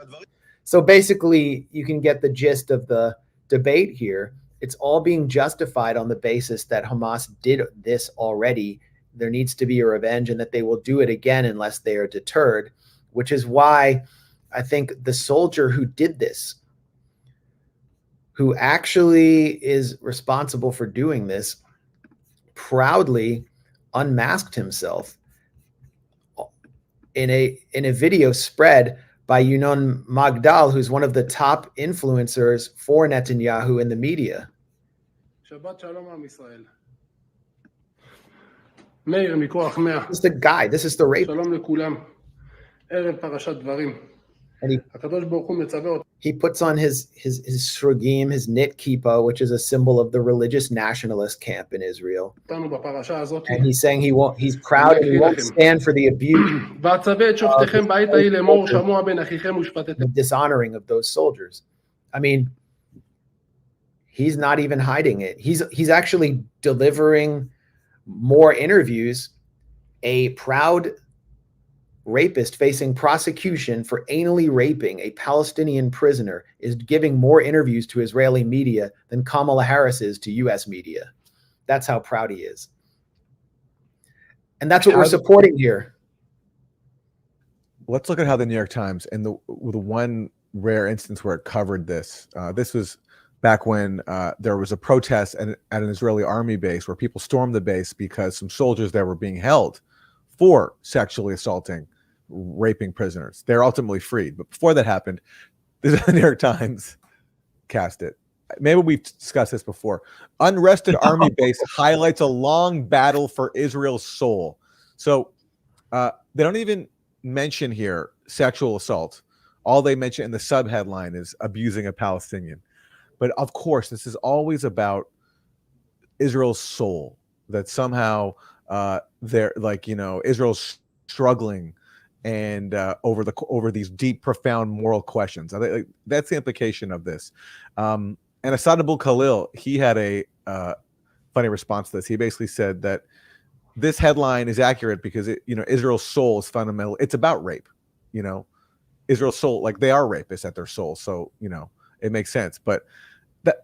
So basically, you can get the gist of the debate here. It's all being justified on the basis that Hamas did this already. There needs to be a revenge and that they will do it again unless they are deterred, which is why I think the soldier who did this, who actually is responsible for doing this, proudly unmasked himself in a video spread by Yunon Magdal, who's one of the top influencers for Netanyahu in the media. Shabbat shalom Am Yisrael. Meir מכוח 100. This is the guy. This is the rape. שלום לכולם. ערב פרשת דברים. הקדוש ברוך הוא מצווה אותנו. He puts on his shrugim, his knit kippah, which is a symbol of the religious nationalist camp in Israel. And he's saying he's proud and he won't stand for the abuse, the dishonoring of those soldiers. I mean, he's not even hiding it. He's actually delivering more interviews. A proud rapist facing prosecution for anally raping a Palestinian prisoner is giving more interviews to Israeli media than Kamala Harris is to US media. That's how proud he is. And that's what we're supporting here. Let's look at how the New York Times, and the one rare instance where it covered this. This was back when there was a protest at an Israeli army base where people stormed the base because some soldiers there were being held for sexually assaulting, raping prisoners. They're ultimately freed. But before that happened, the New York Times cast it. Maybe we've discussed this before. Unrested army base highlights a long battle for Israel's soul. So they don't even mention here sexual assault. All they mention in the subheadline is abusing a Palestinian. But of course, this is always about Israel's soul, that somehow they're like, Israel's struggling and over these deep, profound moral questions. That's the implication of this. And Asad Abul Khalil, he had a funny response to this. He basically said that this headline is accurate because Israel's soul is fundamental. It's about rape. Israel's soul, like they are rapists at their soul. So it makes sense. But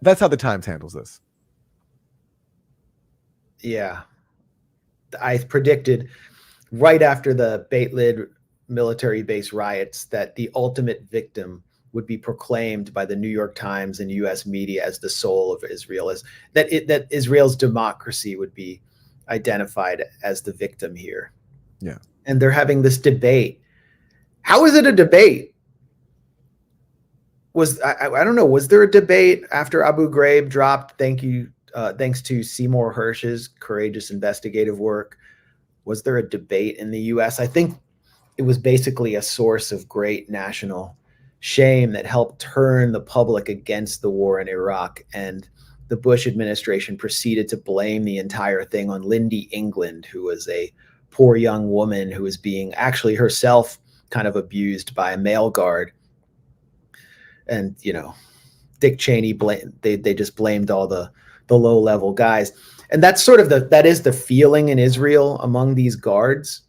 that's how the Times handles this. Yeah, I predicted right after the Beit Lid military base riots that the ultimate victim would be proclaimed by the New York Times and U.S. media as the soul of Israel, that Israel's democracy would be identified as the victim here. Yeah, and they're having this debate. How is it a debate? I don't know. Was there a debate after Abu Ghraib dropped? Thanks to Seymour Hersh's courageous investigative work. Was there a debate in the U.S.? I think it was basically a source of great national shame that helped turn the public against the war in Iraq. And the Bush administration proceeded to blame the entire thing on Lindy England, who was a poor young woman who was being actually herself kind of abused by a male guard. And, Dick Cheney, they just blamed all the low-level guys. And that's sort of that is the feeling in Israel among these guards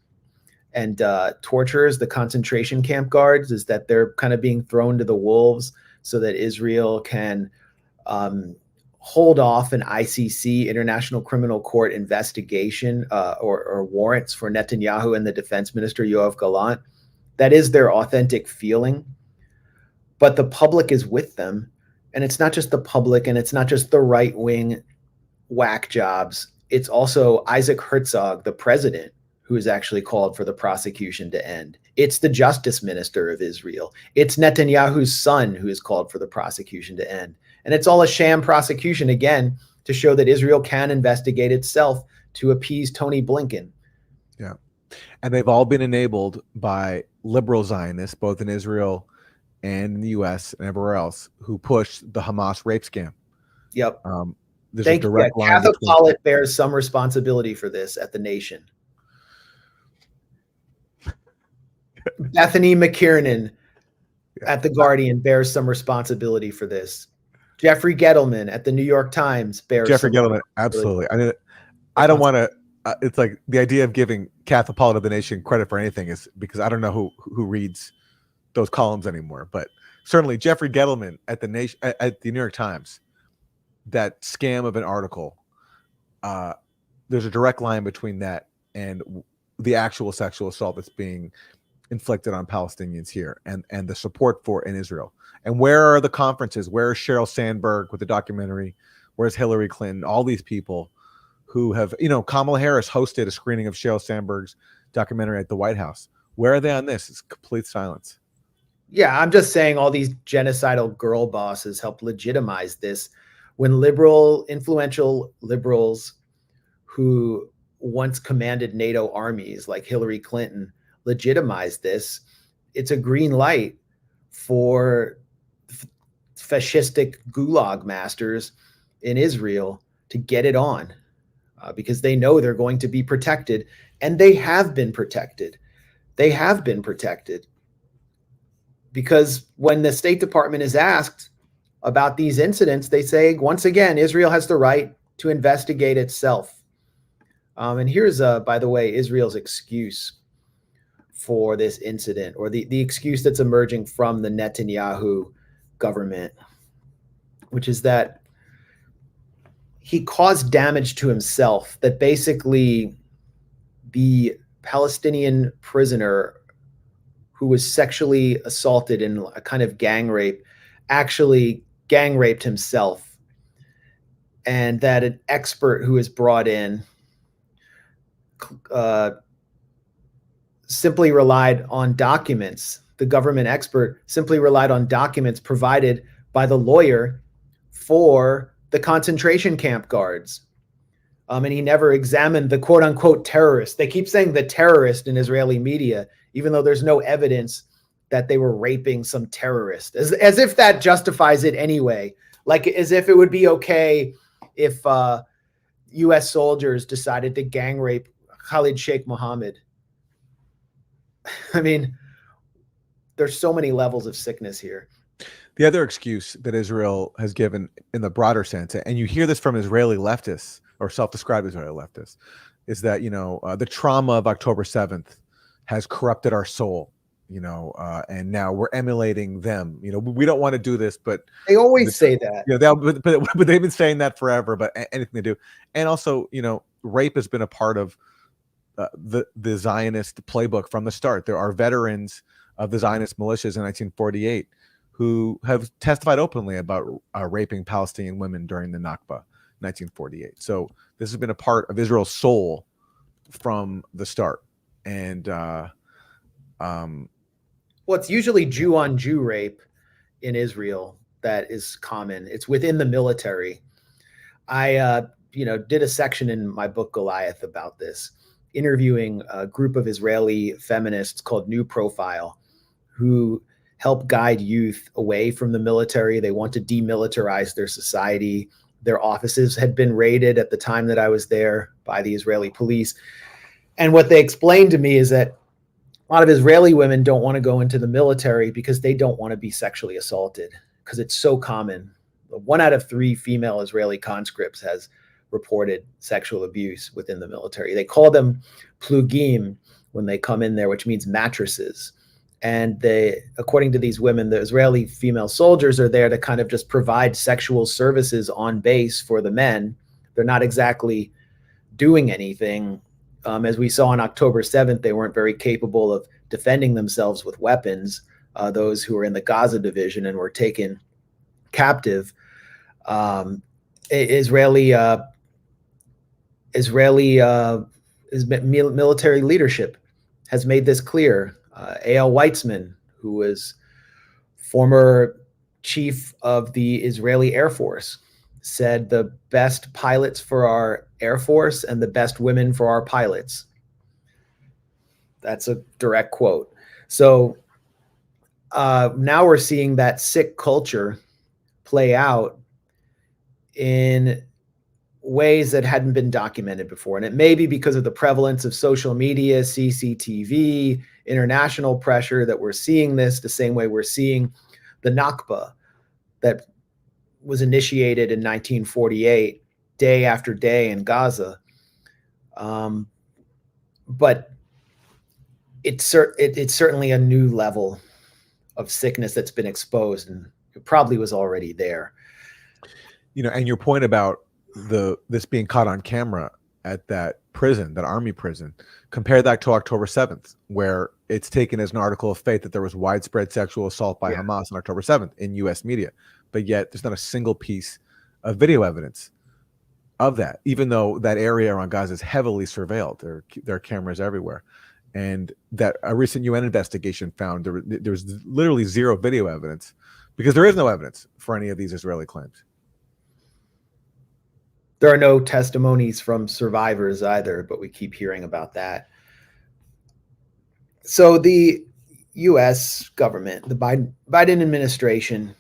and torturers, the concentration camp guards, is that they're kind of being thrown to the wolves so that Israel can hold off an ICC, International Criminal Court investigation or warrants for Netanyahu and the defense minister, Yoav Gallant. That is their authentic feeling. But the public is with them. And it's not just the public, and it's not just the right-wing whack jobs. It's also Isaac Herzog, the president, who has actually called for the prosecution to end. It's the justice minister of Israel. It's Netanyahu's son who has called for the prosecution to end. And it's all a sham prosecution, again, to show that Israel can investigate itself to appease Tony Blinken. Yeah. And they've all been enabled by liberal Zionists, both in Israel and in the U.S. and everywhere else who pushed the Hamas rape scam. Yep. There's Thank a you. direct line Katha between- Pollitt bears some responsibility for this at The Nation. Bethany McKiernan at The Guardian bears some responsibility for this. Jeffrey Gettleman at the New York Times bears Jeffrey some Gettleman, absolutely. I mean, I don't want to. It's like the idea of giving Katha Pollitt of The Nation credit for anything is because I don't know who reads those columns anymore. But certainly Jeffrey Gettleman at the Nation, at the New York Times, that scam of an article. There's a direct line between that and the actual sexual assault that's being inflicted on Palestinians here, and the support for in Israel. And where are the conferences? Where is Sheryl Sandberg with the documentary? Where's Hillary Clinton? All these people who have, Kamala Harris hosted a screening of Sheryl Sandberg's documentary at the White House. Where are they on this? It's complete silence. Yeah, I'm just saying all these genocidal girl bosses help legitimize this. When influential liberals who once commanded NATO armies like Hillary Clinton legitimize this, it's a green light for fascistic gulag masters in Israel to get it on, because they know they're going to be protected, and they have been protected. They have been protected because when the State Department is asked about these incidents, they say, once again, Israel has the right to investigate itself. And here's, by the way, Israel's excuse for this incident, or the excuse that's emerging from the Netanyahu government, which is that he caused damage to himself, that basically the Palestinian prisoner who was sexually assaulted in a kind of gang rape actually gang raped himself, and that an expert who is brought in simply relied on documents. The government expert simply relied on documents provided by the lawyer for the concentration camp guards. And he never examined the quote unquote terrorist. They keep saying the terrorist in Israeli media, even though there's no evidence that they were raping some terrorist, as if that justifies it anyway. Like as if it would be okay if US soldiers decided to gang rape Khalid Sheikh Mohammed. I mean, there's so many levels of sickness here. The other excuse that Israel has given in the broader sense, and you hear this from Israeli leftists or self-described Israeli leftists, is that, the trauma of October 7th has corrupted our soul, and now we're emulating them. We don't want to do this, but they always say that. But they've been saying that forever, but anything they do. And also, rape has been a part of the Zionist playbook from the start. There are veterans of the Zionist militias in 1948 who have testified openly about raping Palestinian women during the Nakba, 1948. So this has been a part of Israel's soul from the start. And it's usually Jew on Jew rape in Israel that is common. It's within the military. I did a section in my book Goliath about this, interviewing a group of Israeli feminists called New Profile, who help guide youth away from the military. They want to demilitarize their society. Their offices had been raided at the time that I was there by the Israeli police. And what they explained to me is that a lot of Israeli women don't want to go into the military because they don't want to be sexually assaulted, because it's so common. 1 out of 3 female Israeli conscripts has reported sexual abuse within the military. They call them plugim when they come in there, which means mattresses. And according to these women, the Israeli female soldiers are there to kind of just provide sexual services on base for the men. They're not exactly doing anything. As we saw on October 7th, they weren't very capable of defending themselves with weapons, those who were in the Gaza division and were taken captive. Israeli military leadership has made this clear. A.L. Weitzman, who was former chief of the Israeli Air Force, said the best pilots for our Air Force and the best women for our pilots. That's a direct quote. So now we're seeing that sick culture play out in ways that hadn't been documented before. And it may be because of the prevalence of social media, CCTV, international pressure that we're seeing this the same way we're seeing the Nakba that was initiated in 1948, day after day in Gaza. But it's certainly a new level of sickness that's been exposed, and it probably was already there. You know, and your point about this being caught on camera at that prison, that army prison, compare that to October 7th, where it's taken as an article of faith that there was widespread sexual assault by Hamas on October 7th in US media. But yet there's not a single piece of video evidence of that, even though that area around Gaza is heavily surveilled. There are cameras everywhere. And that a recent UN investigation found there was literally zero video evidence, because there is no evidence for any of these Israeli claims. There are no testimonies from survivors either, but we keep hearing about that. So the US government, the Biden administration,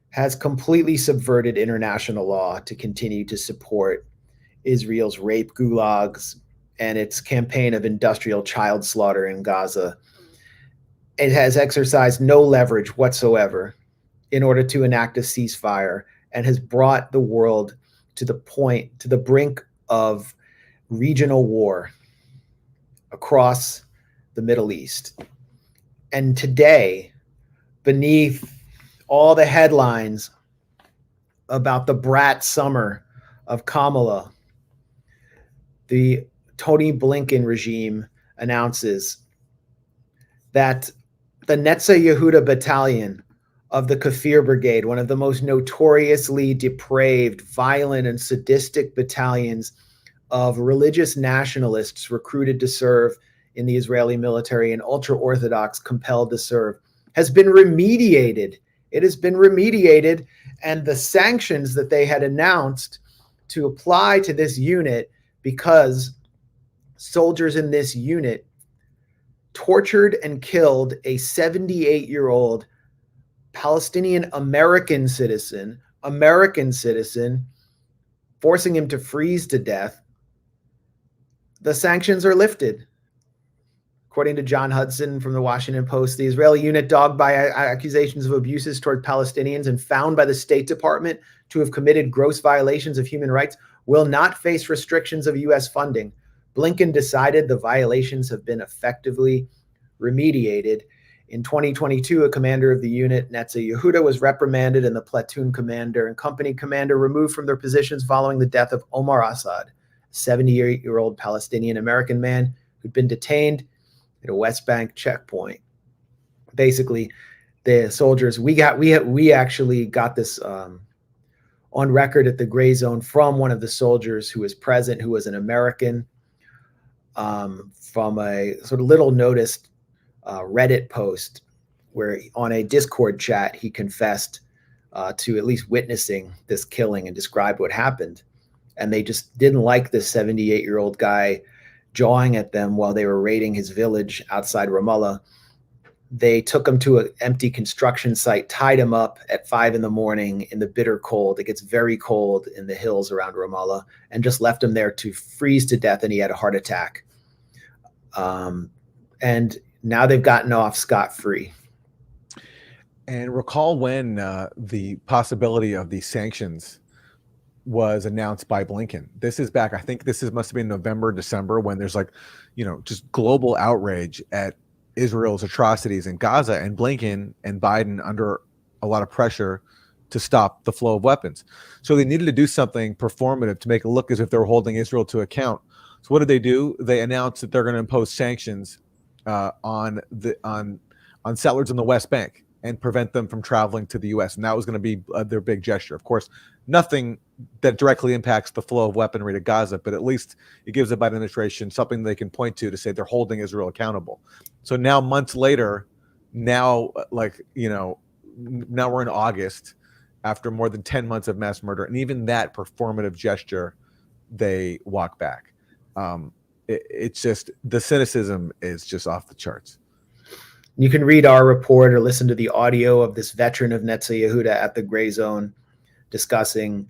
has completely subverted international law to continue to support Israel's rape gulags and its campaign of industrial child slaughter in Gaza. It has exercised no leverage whatsoever in order to enact a ceasefire, and has brought the world to the brink of regional war across the Middle East. And today, beneath all the headlines about the brat summer of Kamala, the Tony Blinken regime announces that the Netza Yehuda Battalion of the Kafir Brigade, one of the most notoriously depraved, violent, and sadistic battalions of religious nationalists recruited to serve in the Israeli military and ultra-Orthodox compelled to serve, has been remediated. It has been remediated, and the sanctions that they had announced to apply to this unit, because soldiers in this unit tortured and killed a 78-year-old Palestinian American citizen, forcing him to freeze to death, the sanctions are lifted. According to John Hudson from the Washington Post, the Israeli unit, dogged by accusations of abuses toward Palestinians and found by the State Department to have committed gross violations of human rights, will not face restrictions of U.S. funding. Blinken decided the violations have been effectively remediated. In 2022, a commander of the unit, Netza Yehuda, was reprimanded, and the platoon commander and company commander removed from their positions following the death of Omar Assad, a 78-year-old Palestinian American man who'd been detained at a West Bank checkpoint. Basically, the soldiers, we actually got this on record at the Grayzone from one of the soldiers who was present, who was an American, from a sort of little noticed Reddit post where on a Discord chat, he confessed to at least witnessing this killing and described what happened. And they just didn't like this 78-year-old guy jawing at them while they were raiding his village outside Ramallah. They took him to an empty construction site, tied him up at 5 a.m. in the bitter cold. It gets very cold in the hills around Ramallah, and just left him there to freeze to death, and he had a heart attack. And now they've gotten off scot-free. And recall when the possibility of these sanctions was announced by Blinken. This is back, I think must have been November, December, when there's just global outrage at Israel's atrocities in Gaza, and Blinken and Biden under a lot of pressure to stop the flow of weapons. So they needed to do something performative to make it look as if they were holding Israel to account. So what did they do? They announced that they're going to impose sanctions on settlers in the West Bank and prevent them from traveling to the U.S. And that was going to be their big gesture. Of course, nothing that directly impacts the flow of weaponry to Gaza, but at least it gives the Biden administration something they can point to say they're holding Israel accountable. So now, months later, now we're in August, after more than 10 months of mass murder, and even that performative gesture, they walk back. It's just, the cynicism is just off the charts. You can read our report or listen to the audio of this veteran of Netzah Yehuda at the Grayzone discussing,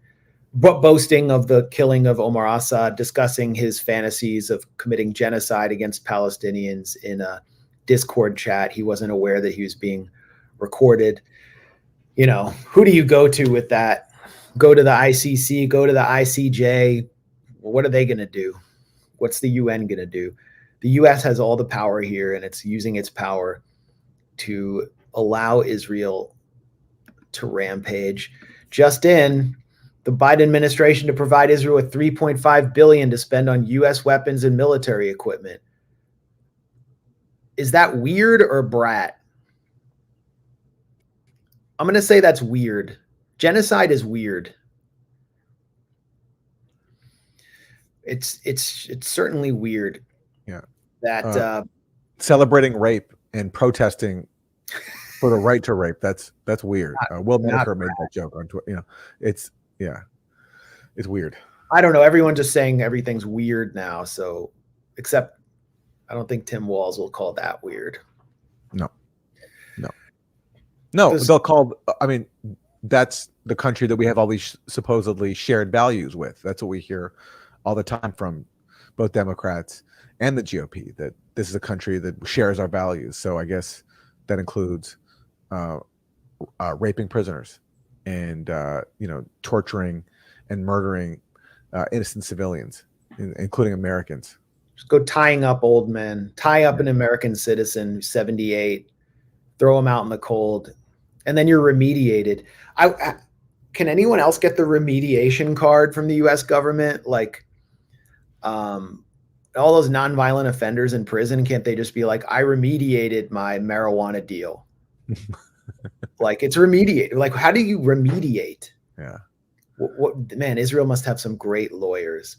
boasting of the killing of Omar Assad, discussing his fantasies of committing genocide against Palestinians in a Discord chat. He wasn't aware that he was being recorded. You know, who do you go to with that? Go to the ICC, go to the ICJ. What are they going to do? What's the UN going to do? The US has all the power here, and it's using its power to allow Israel to rampage. Just in, the Biden administration to provide Israel with $3.5 billion to spend on US weapons and military equipment. Is that weird or brat? I'm going to say that's weird. Genocide is weird. It's certainly weird. Yeah. That celebrating rape and protesting for the right to rape. That's weird. Will Maker made that joke on Twitter. You know, it's weird. I don't know. Everyone's just saying everything's weird now. So, except I don't think Tim Walz will call that weird. No, they'll call. I mean, that's the country that we have all these supposedly shared values with. That's what we hear all the time from both Democrats and the GOP, that this is a country that shares our values. So I guess that includes raping prisoners and torturing and murdering innocent civilians, including Americans. Just go tying up old men, tie up an American citizen who's 78, throw him out in the cold, and then you're remediated. Can anyone else get the remediation card from the U.S. government? Like, all those nonviolent offenders in prison, can't they just be like, I remediated my marijuana deal? Like, it's remediated. Like, how do you remediate? Yeah. Man, Israel must have some great lawyers.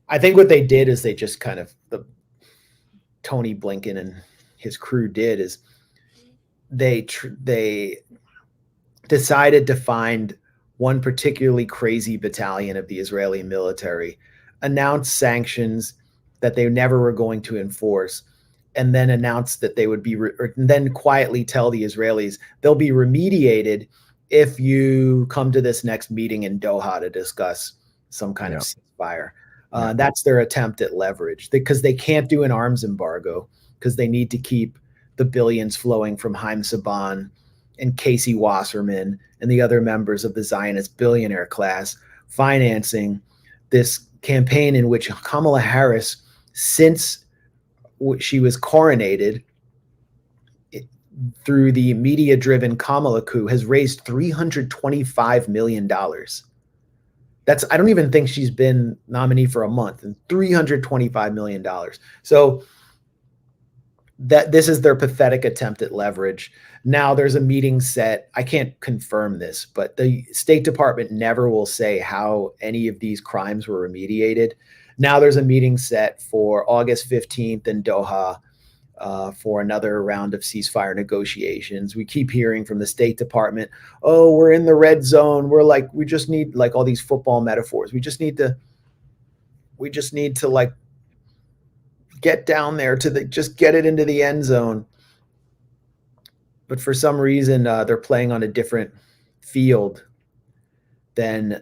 I think what they did is they just kind of, Tony Blinken and his crew did is they decided to find one particularly crazy battalion of the Israeli military, announce sanctions that they never were going to enforce, and then announce that they would be, and then quietly tell the Israelis they'll be remediated if you come to this next meeting in Doha to discuss some kind of ceasefire. That's their attempt at leverage, because they can't do an arms embargo because they need to keep the billions flowing from Haim Saban and Casey Wasserman and the other members of the Zionist billionaire class financing this campaign in which Kamala Harris, since she was coronated through the media-driven Kamala coup, has raised $325 million. I don't even think she's been nominee for a month, and $325 million. So this is their pathetic attempt at leverage. Now there's a meeting set. I can't confirm this, but the State Department never will say how any of these crimes were remediated. Now there's a meeting set for August 15th in Doha for another round of ceasefire negotiations. We keep hearing from the State Department, oh, we're in the red zone. We just need, like, all these football metaphors. We just need to like get down there to just get it into the end zone. But for some reason, they're playing on a different field than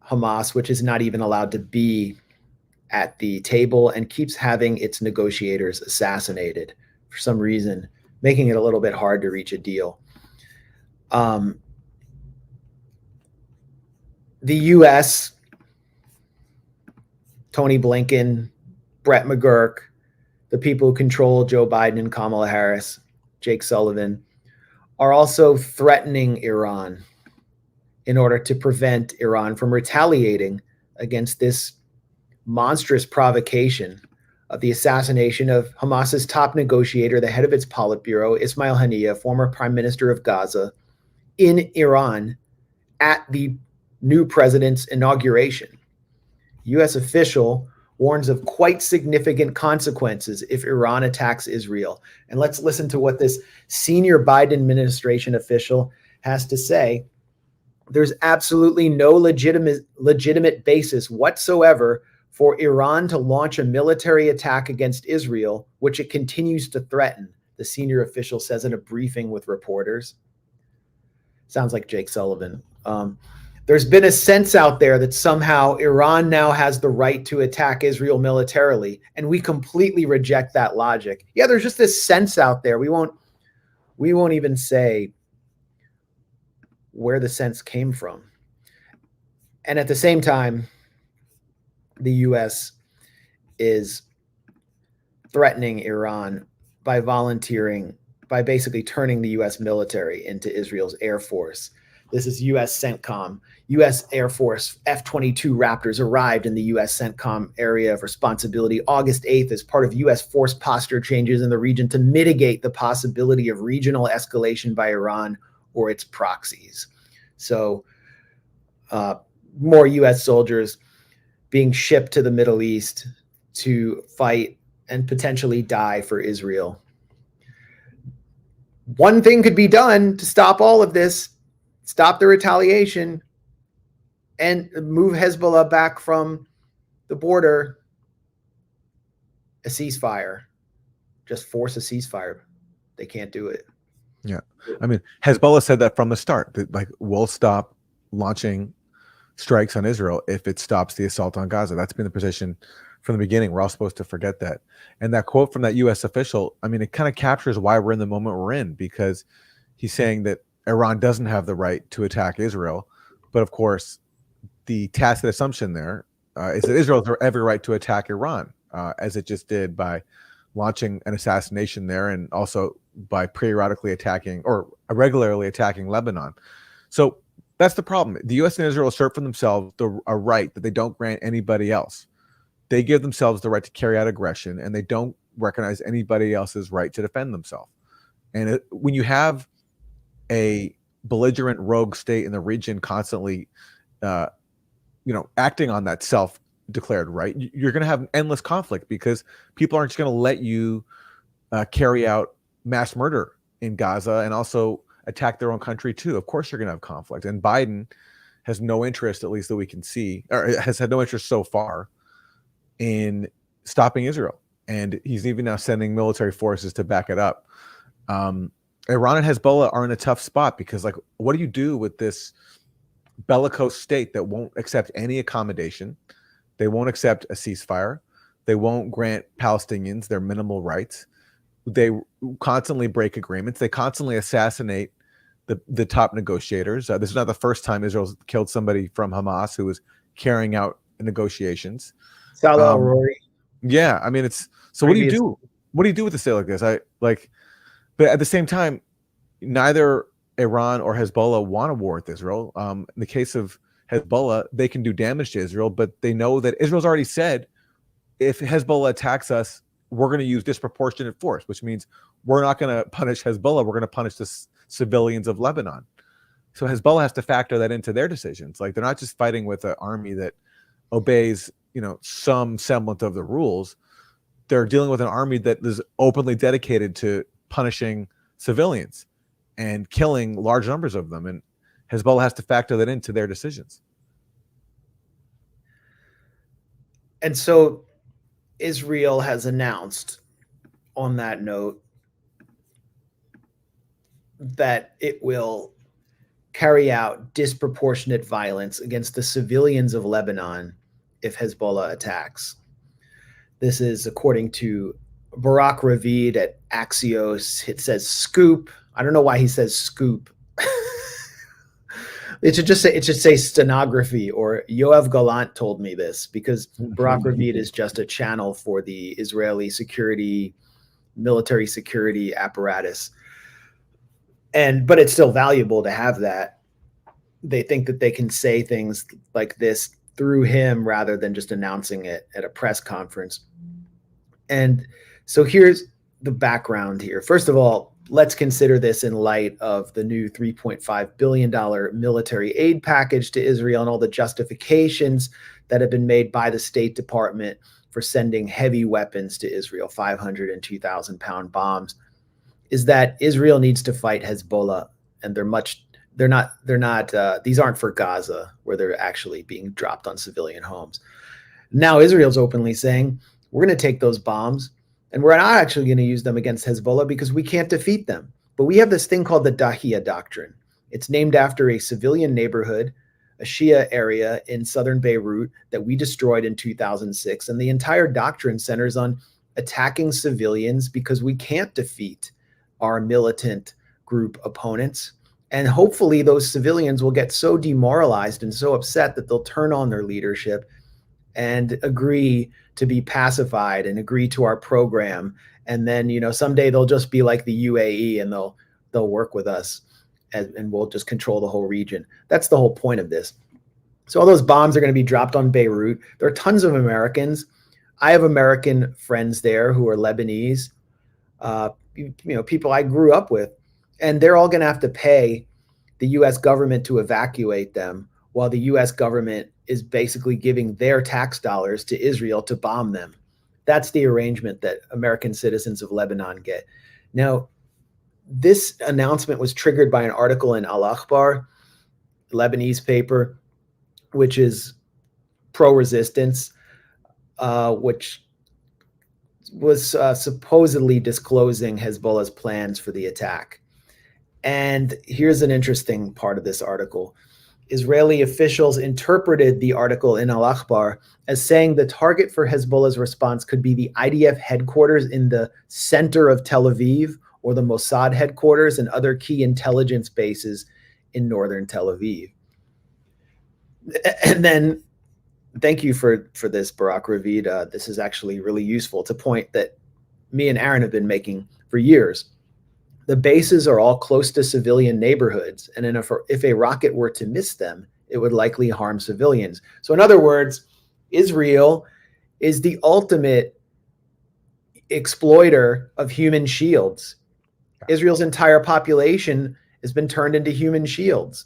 Hamas, which is not even allowed to be at the table and keeps having its negotiators assassinated for some reason, making it a little bit hard to reach a deal. The U.S., Tony Blinken, Brett McGurk, the people who control Joe Biden and Kamala Harris, Jake Sullivan, are also threatening Iran in order to prevent Iran from retaliating against this monstrous provocation of the assassination of Hamas's top negotiator, the head of its Politburo, Ismail Haniyeh, former prime minister of Gaza, in Iran at the new president's inauguration. U.S. official warns of quite significant consequences if Iran attacks Israel. And let's listen to what this senior Biden administration official has to say. There's absolutely no legitimate basis whatsoever for Iran to launch a military attack against Israel, which it continues to threaten, the senior official says in a briefing with reporters. Sounds like Jake Sullivan. There's been a sense out there that somehow Iran now has the right to attack Israel militarily, and we completely reject that logic. Yeah, there's just this sense out there. We won't even say where the sense came from. And at the same time, the U.S. is threatening Iran by basically turning the U.S. military into Israel's Air Force. This is U.S. CENTCOM. U.S. Air Force F-22 Raptors arrived in the U.S. CENTCOM area of responsibility August 8th as part of U.S. force posture changes in the region to mitigate the possibility of regional escalation by Iran or its proxies. So more U.S. soldiers being shipped to the Middle East to fight and potentially die for Israel. One thing could be done to stop all of this, stop the retaliation, and move Hezbollah back from the border. A ceasefire. Just force a ceasefire. They can't do it. Yeah. I mean, Hezbollah said that from the start, that like we'll stop launching strikes on Israel if it stops the assault on Gaza. That's been the position from the beginning. We're all supposed to forget that. And that quote from that U.S. official, I mean, it kind of captures why we're in the moment we're in, because he's saying that Iran doesn't have the right to attack Israel. But of course, the tacit assumption there is that Israel has every right to attack Iran, as it just did by launching an assassination there and also by periodically attacking or regularly attacking Lebanon. So that's the problem. The U.S. and Israel assert for themselves a right that they don't grant anybody else. They give themselves the right to carry out aggression, and they don't recognize anybody else's right to defend themselves. And when you have a belligerent rogue state in the region constantly, acting on that self-declared right, you're going to have an endless conflict because people aren't just going to let you carry out mass murder in Gaza and also attack their own country too. Of course, you're going to have conflict. And Biden has no interest, at least that we can see, or has had no interest so far in stopping Israel. And he's even now sending military forces to back it up. Iran and Hezbollah are in a tough spot because, like, what do you do with this bellicose state that won't accept any accommodation? They won't accept a ceasefire. They won't grant Palestinians their minimal rights. They constantly break agreements. They constantly assassinate the top negotiators. This is not the first time Israel's killed somebody from Hamas who was carrying out negotiations. Salah Rory. Yeah, I mean, it's so. What do you do? What do you do with a state like this? But at the same time, neither Iran or Hezbollah want a war with Israel. In the case of Hezbollah, they can do damage to Israel, but they know that Israel's already said, if Hezbollah attacks us, we're going to use disproportionate force, which means we're not going to punish Hezbollah. We're going to punish the civilians of Lebanon. So Hezbollah has to factor that into their decisions. Like, they're not just fighting with an army that obeys, some semblance of the rules. They're dealing with an army that is openly dedicated to punishing civilians and killing large numbers of them. And Hezbollah has to factor that into their decisions. And so Israel has announced, on that note, that it will carry out disproportionate violence against the civilians of Lebanon if Hezbollah attacks. This is according to Barak Ravid at Axios. It says scoop. I don't know why he says scoop. It should say stenography, or Yoav Galant told me this, because Barak Ravid is just a channel for the Israeli military security apparatus. But it's still valuable to have that. They think that they can say things like this through him rather than just announcing it at a press conference. And so here's the background here. First of all, let's consider this in light of the new $3.5 billion military aid package to Israel and all the justifications that have been made by the State Department for sending heavy weapons to Israel, 500 and 2,000-pound bombs, is that Israel needs to fight Hezbollah, and these aren't for Gaza, where they're actually being dropped on civilian homes. Now Israel's openly saying, we're going to take those bombs and we're not actually going to use them against Hezbollah because we can't defeat them. But we have this thing called the Dahiya Doctrine. It's named after a civilian neighborhood, a Shia area in southern Beirut that we destroyed in 2006. And the entire doctrine centers on attacking civilians because we can't defeat our militant group opponents. And hopefully those civilians will get so demoralized and so upset that they'll turn on their leadership and agree to be pacified and agree to our program. And then, someday they'll just be like the UAE and they'll work with us and we'll just control the whole region. That's the whole point of this. So all those bombs are going to be dropped on Beirut. There are tons of Americans. I have American friends there who are Lebanese, people I grew up with, and they're all going to have to pay the U.S. government to evacuate them while the U.S. government is basically giving their tax dollars to Israel to bomb them. That's the arrangement that American citizens of Lebanon get. Now, this announcement was triggered by an article in Al-Akhbar, Lebanese paper, which is pro-resistance, which was supposedly disclosing Hezbollah's plans for the attack. And here's an interesting part of this article. Israeli officials interpreted the article in Al-Akhbar as saying the target for Hezbollah's response could be the IDF headquarters in the center of Tel Aviv or the Mossad headquarters and other key intelligence bases in northern Tel Aviv. And then, thank you for this, Barak Ravid. This is actually really useful. It's a point that me and Aaron have been making for years. The bases are all close to civilian neighborhoods, and if a rocket were to miss them, it would likely harm civilians. So in other words, Israel is the ultimate exploiter of human shields. Israel's entire population has been turned into human shields.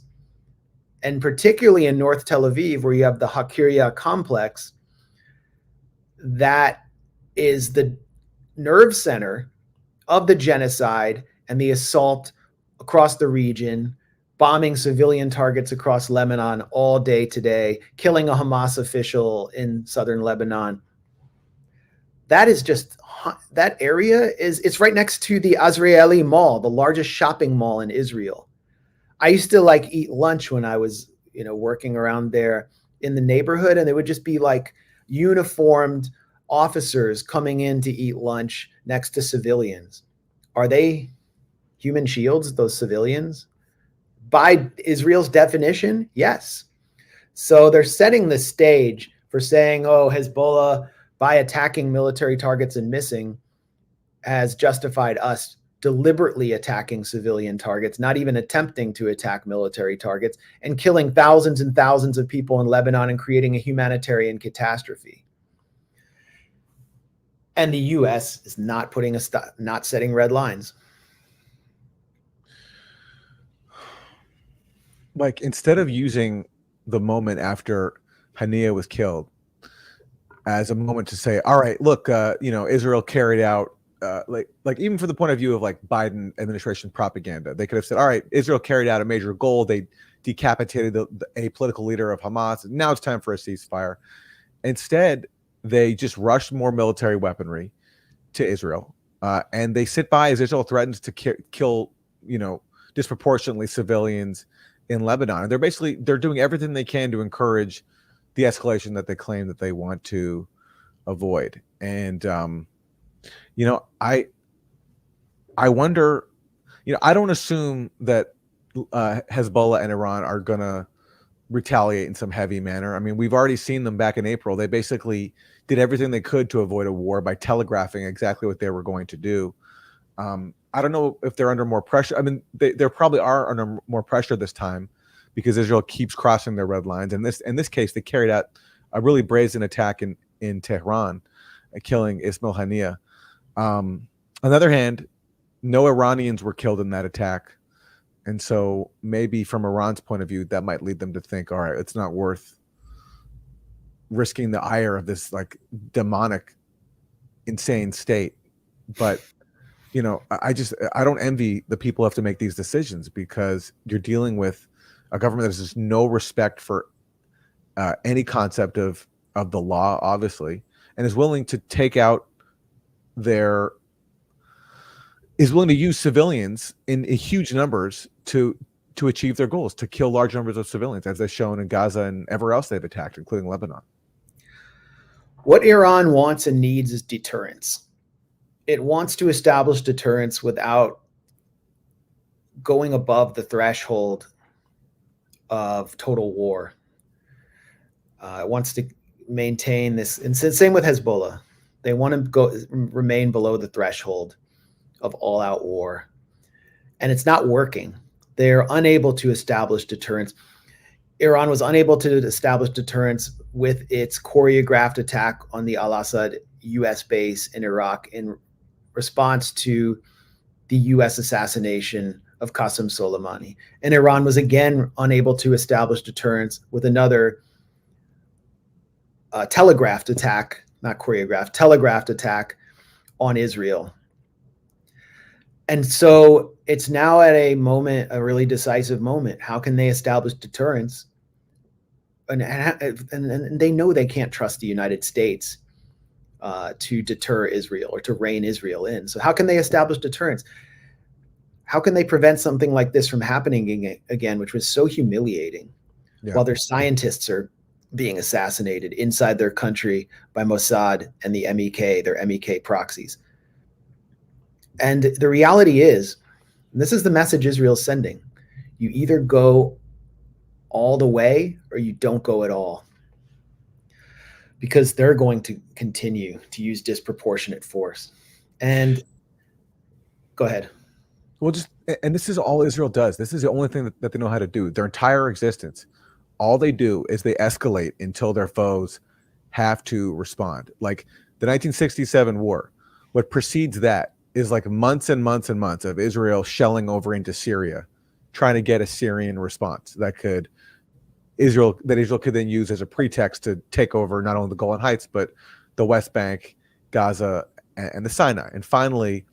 And particularly in North Tel Aviv, where you have the Hakiria complex, that is the nerve center of the genocide and the assault across the region, bombing civilian targets across Lebanon all day today, killing a Hamas official in southern Lebanon. That is just, that area it's right next to the Azrieli Mall, the largest shopping mall in Israel. I used to eat lunch when I was, working around there in the neighborhood, and there would just be uniformed officers coming in to eat lunch next to civilians. Are they human shields, those civilians? By Israel's definition, yes. So they're setting the stage for saying, oh, Hezbollah, by attacking military targets and missing, has justified us deliberately attacking civilian targets, not even attempting to attack military targets, and killing thousands and thousands of people in Lebanon and creating a humanitarian catastrophe. And the U.S. is not not setting red lines. Instead of using the moment after Hania was killed as a moment to say, all right, look, Israel carried out, even from the point of view of Biden administration propaganda, they could have said, all right, Israel carried out a major goal. They decapitated a political leader of Hamas. Now it's time for a ceasefire. Instead, they just rushed more military weaponry to Israel. And they sit by as Israel threatens to kill, disproportionately civilians in Lebanon. And they're doing everything they can to encourage the escalation that they claim that they want to avoid. And, I wonder, I don't assume that Hezbollah and Iran are going to retaliate in some heavy manner. I mean, we've already seen them back in April. They basically did everything they could to avoid a war by telegraphing exactly what they were going to do. I don't know if they're under more pressure. I mean, they probably are under more pressure this time because Israel keeps crossing their red lines. And in this case, they carried out a really brazen attack in Tehran, killing Ismail Haniyeh. On the other hand, no Iranians were killed in that attack. And so maybe from Iran's point of view, that might lead them to think, all right, it's not worth risking the ire of this demonic, insane state. But I don't envy the people who have to make these decisions because you're dealing with a government that has just no respect for any concept of of the law, obviously, and is willing to take out is willing to use civilians in huge numbers to achieve their goals, to kill large numbers of civilians, as they've shown in Gaza and everywhere else they've attacked, including Lebanon. What Iran wants and needs is deterrence. It wants to establish deterrence without going above the threshold of total war. It wants to maintain this, and same with Hezbollah. They want to remain below the threshold of all-out war, and it's not working. They're unable to establish deterrence. Iran was unable to establish deterrence with its choreographed attack on the Al-Assad U.S. base in Iraq in response to the U.S. assassination of Qasem Soleimani. And Iran was again unable to establish deterrence with another telegraphed attack, not choreographed, telegraphed attack on Israel. And so it's now at a moment, a really decisive moment. How can they establish deterrence? And they know they can't trust the United States to deter Israel or to rein Israel in. So how can they establish deterrence? How can they prevent something like this from happening again, which was so humiliating, while their scientists are being assassinated inside their country by Mossad and the MEK, their MEK proxies? And the reality is, and this is the message Israel's sending, you either go all the way or you don't go at all, because they're going to continue to use disproportionate force. And go ahead. Well, and this is all Israel does. This is the only thing that they know how to do. Their entire existence, all they do is they escalate until their foes have to respond. Like the 1967 war, what precedes that is like months and months and months of Israel shelling over into Syria, trying to get a Syrian response that Israel could then use as a pretext to take over not only the Golan Heights, but the West Bank, Gaza, and the Sinai. And finally,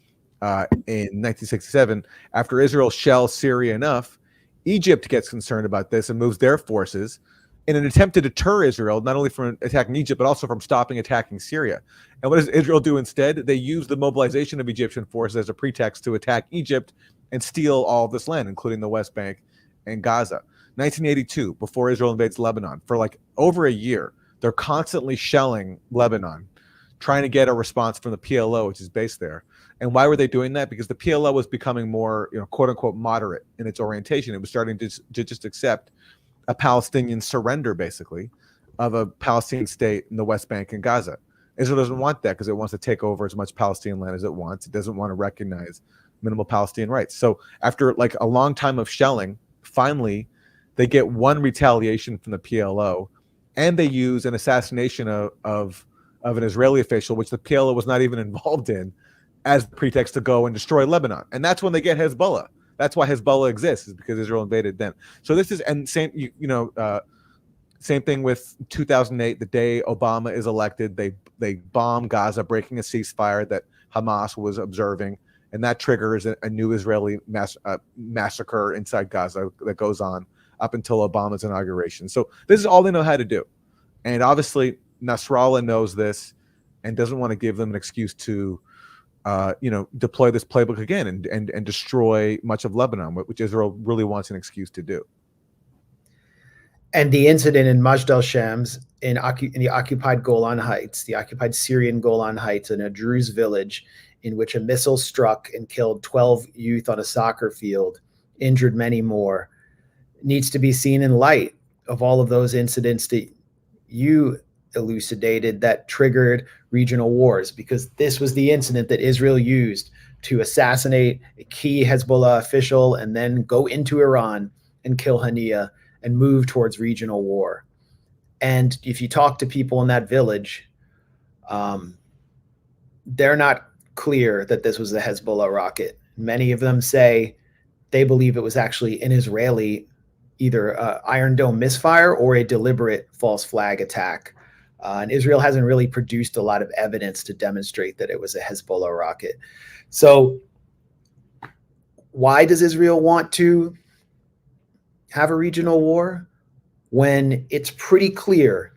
in 1967, after Israel shells Syria enough, Egypt gets concerned about this and moves their forces in an attempt to deter Israel, not only from attacking Egypt, but also from stopping attacking Syria. And what does Israel do instead? They use the mobilization of Egyptian forces as a pretext to attack Egypt and steal all of this land, including the West Bank and Gaza. 1982, before Israel invades Lebanon, for like over a year, they're constantly shelling Lebanon, trying to get a response from the PLO, which is based there. And why were they doing that? Because the PLO was becoming more, quote unquote, moderate in its orientation. It was starting to just accept a Palestinian surrender, basically, of a Palestinian state in the West Bank and Gaza. Israel doesn't want that because it wants to take over as much Palestinian land as it wants. It doesn't want to recognize minimal Palestinian rights. So after like a long time of shelling, finally, they get one retaliation from the PLO, and they use an assassination of an Israeli official, which the PLO was not even involved in, as the pretext to go and destroy Lebanon. And that's when they get Hezbollah. That's why Hezbollah exists, is because Israel invaded them. So this is, and same thing with 2008, the day Obama is elected, they bomb Gaza, breaking a ceasefire that Hamas was observing, and that triggers a new Israeli massacre inside Gaza that goes on up until Obama's inauguration. So this is all they know how to do. And obviously Nasrallah knows this and doesn't want to give them an excuse to deploy this playbook again and destroy much of Lebanon, which Israel really wants an excuse to do. And the incident in Majd al-Shams in the occupied Golan Heights, the occupied Syrian Golan Heights, in a Druze village in which a missile struck and killed 12 youth on a soccer field, injured many more, needs to be seen in light of all of those incidents that you elucidated that triggered regional wars, because this was the incident that Israel used to assassinate a key Hezbollah official and then go into Iran and kill Haniya and move towards regional war. And if you talk to people in that village, they're not clear that this was a Hezbollah rocket. Many of them say they believe it was actually an Israeli, either Iron Dome misfire or a deliberate false flag attack. And Israel hasn't really produced a lot of evidence to demonstrate that it was a Hezbollah rocket. So why does Israel want to have a regional war when it's pretty clear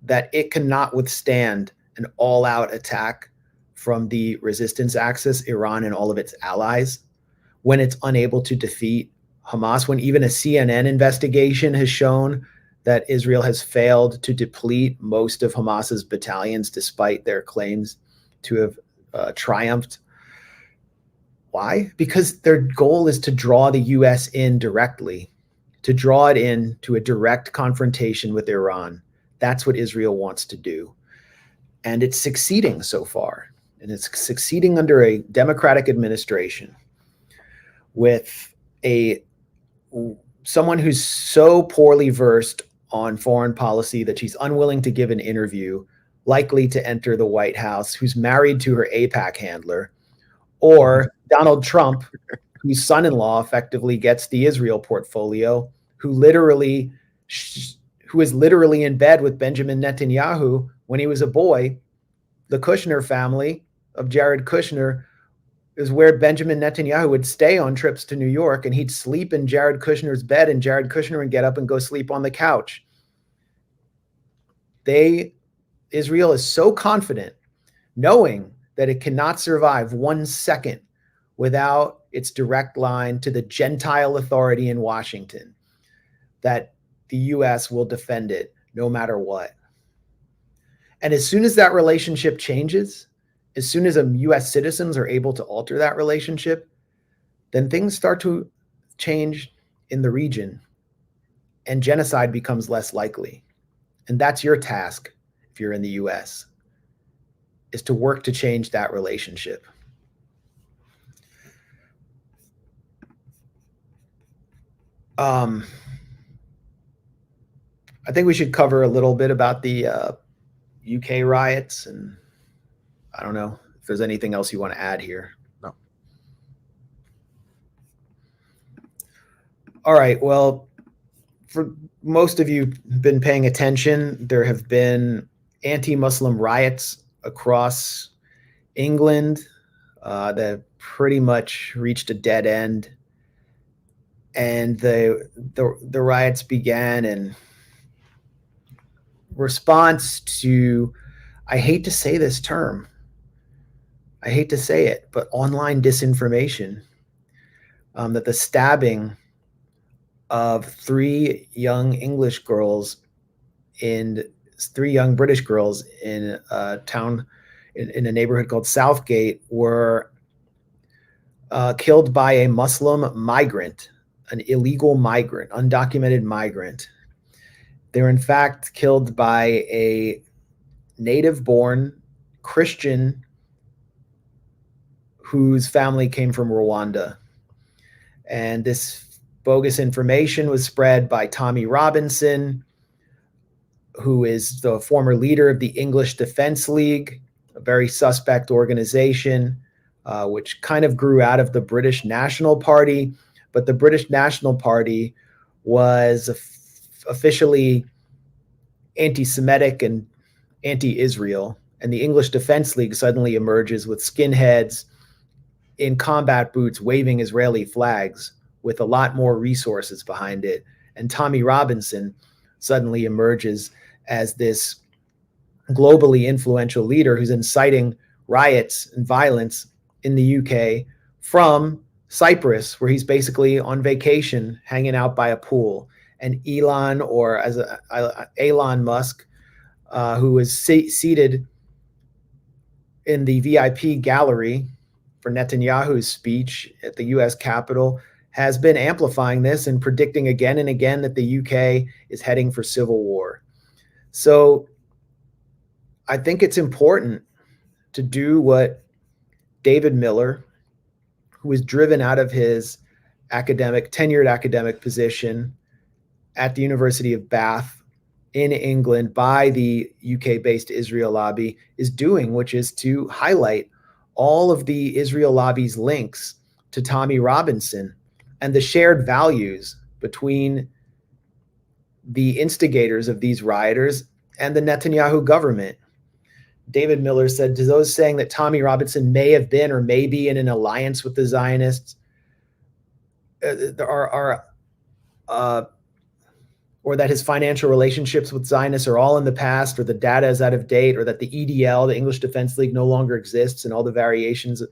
that it cannot withstand an all-out attack from the resistance axis, Iran and all of its allies, when it's unable to defeat Hamas, when even a CNN investigation has shown that Israel has failed to deplete most of Hamas's battalions despite their claims to have triumphed. Why? Because their goal is to draw the US in directly, to draw it in to a direct confrontation with Iran. That's what Israel wants to do. And it's succeeding so far. And it's succeeding under a democratic administration with someone who's so poorly versed on foreign policy that she's unwilling to give an interview, likely to enter the White House, who's married to her AIPAC handler, or Donald Trump, whose son-in-law effectively gets the Israel portfolio, who is literally in bed with Benjamin Netanyahu when he was a boy. The Kushner family of Jared Kushner is where Benjamin Netanyahu would stay on trips to New York, and he'd sleep in Jared Kushner's bed, and Jared Kushner would get up and go sleep on the couch. Israel is so confident, knowing that it cannot survive 1 second without its direct line to the Gentile authority in Washington, that the US will defend it no matter what. And as soon as that relationship changes, as soon as US citizens are able to alter that relationship, then things start to change in the region and genocide becomes less likely. And that's your task if you're in the US, is to work to change that relationship. I think we should cover a little bit about the UK riots, and I don't know if there's anything else you want to add here. No. All right. Well, for most of you who've been paying attention, there have been anti-Muslim riots across England that pretty much reached a dead end. And the riots began in response to, I hate to say this term, I hate to say it, but online disinformation, that the stabbing of 3 young English girls and 3 young British girls in a town, in a neighborhood called Southgate, were killed by a Muslim migrant, an illegal migrant, undocumented migrant. They were in fact killed by a native-born Christian whose family came from Rwanda. And this bogus information was spread by Tommy Robinson, who is the former leader of the English Defense League, a very suspect organization, which kind of grew out of the British National Party. But the British National Party was officially anti-Semitic and anti-Israel. And the English Defense League suddenly emerges with skinheads in combat boots waving Israeli flags with a lot more resources behind it. And Tommy Robinson suddenly emerges as this globally influential leader who's inciting riots and violence in the UK from Cyprus, where he's basically on vacation, hanging out by a pool. And Elon Musk, who was seated in the VIP gallery for Netanyahu's speech at the US Capitol, has been amplifying this and predicting again and again that the UK is heading for civil war. So I think it's important to do David Miller, who was driven out of his tenured academic position at the University of Bath in England by the UK-based Israel lobby, is doing, which is to highlight all of the Israel lobby's links to Tommy Robinson and the shared values between the instigators of these rioters and the Netanyahu government. David Miller said, to those saying that Tommy Robinson may have been or may be in an alliance with the Zionists, or that his financial relationships with Zionists are all in the past, or the data is out of date, or that the EDL, the English Defense League, no longer exists, and all the variations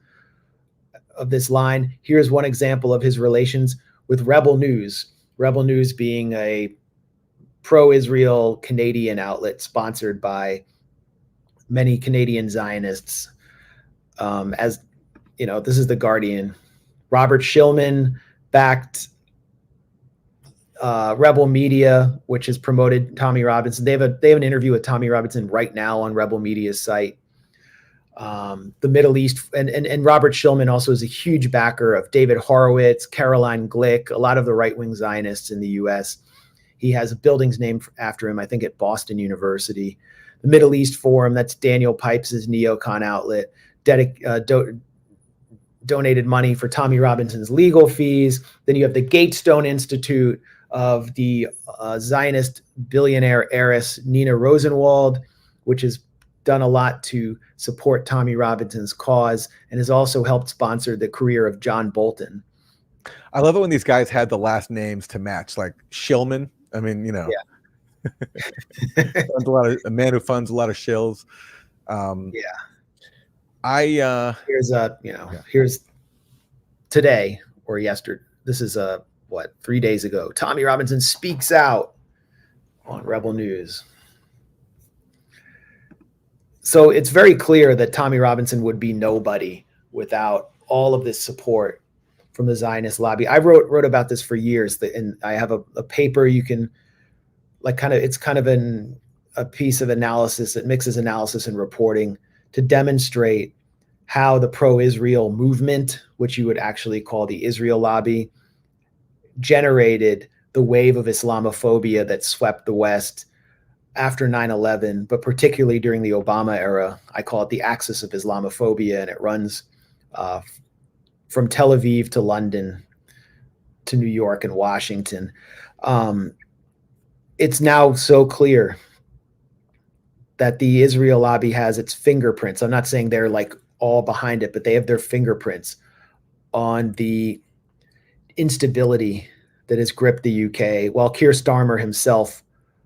of this line. Here's one example of his relations with Rebel News. Rebel News being a pro-Israel Canadian outlet sponsored by many Canadian Zionists. As you know, this is The Guardian. Robert Shillman backed Rebel Media, which has promoted Tommy Robinson. They have an interview with Tommy Robinson right now on Rebel Media's site. The Middle East, and Robert Shillman also is a huge backer of David Horowitz, Caroline Glick, a lot of the right-wing Zionists in the U.S. He has buildings named after him, I think, at Boston University. The Middle East Forum, that's Daniel Pipes' neocon outlet, donated money for Tommy Robinson's legal fees. Then you have the Gatestone Institute of the Zionist billionaire heiress Nina Rosenwald, which has done a lot to support Tommy Robinson's cause and has also helped sponsor the career of John Bolton. I love it when these guys had the last names to match, like Shillman. I mean, you know, a man who funds a lot of shills. Here's today or yesterday. This is 3 days ago. Tommy Robinson speaks out on Rebel News. So it's very clear that Tommy Robinson would be nobody without all of this support from the Zionist lobby. I wrote about this for years, and I have a paper you can it's kind of a piece of analysis that mixes analysis and reporting to demonstrate how the pro-Israel movement, which you would actually call the Israel lobby, generated the wave of Islamophobia that swept the West after 9/11, but particularly during the Obama era. I call it the axis of Islamophobia, and it runs from Tel Aviv to London to New York and Washington. It's now so clear that the Israel lobby has its fingerprints. I'm not saying they're like all behind it, but they have their fingerprints on the instability that has gripped the UK while Keir Starmer himself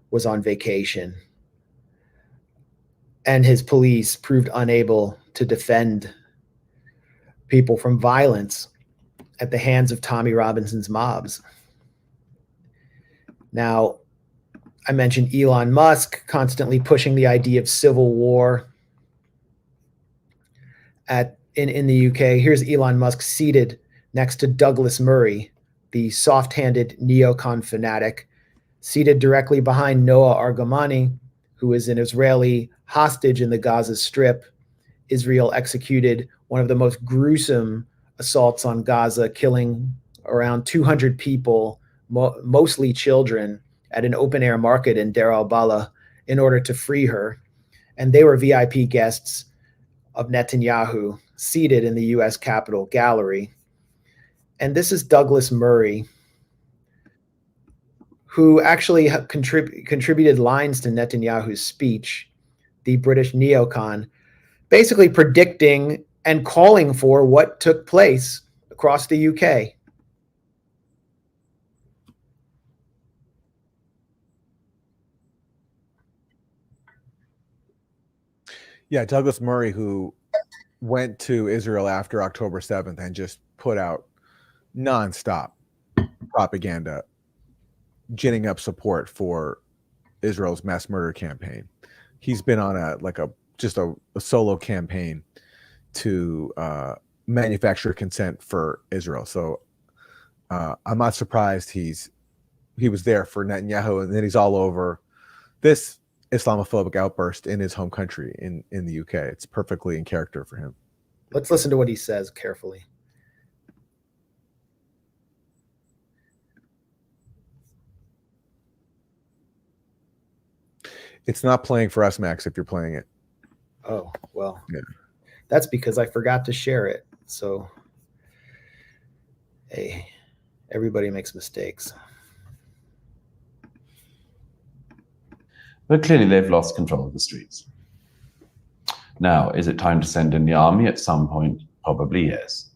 was on vacation, and his police proved unable to defend people from violence at the hands of Tommy Robinson's mobs. Now, I mentioned Elon Musk constantly pushing the idea of civil war in the UK. Here's Elon Musk seated next to Douglas Murray, the soft-handed neocon fanatic, seated directly behind Noah Argamani, who is an Israeli hostage in the Gaza Strip. Israel executed one of the most gruesome assaults on Gaza, killing around 200 people, mostly children, at an open-air market in Deir al-Balah in order to free her. And they were VIP guests of Netanyahu, seated in the U.S. Capitol gallery. And this is Douglas Murray, who actually contributed lines to Netanyahu's speech, the British neocon, basically predicting and calling for what took place across the UK. Yeah, Douglas Murray, who went to Israel after October 7th and just put out nonstop propaganda, ginning up support for Israel's mass murder campaign. He's been on a solo campaign to manufacture consent for Israel. So I'm not surprised he was there for Netanyahu, and then he's all over this Islamophobic outburst in his home country in the UK. It's perfectly in character for him. Let's listen to what he says carefully. It's not playing for us, Max, if you're playing it. Oh, well, yeah. That's because I forgot to share it. So, hey, everybody makes mistakes. But clearly they've lost control of the streets. Now, is it time to send in the army at some point? Probably yes.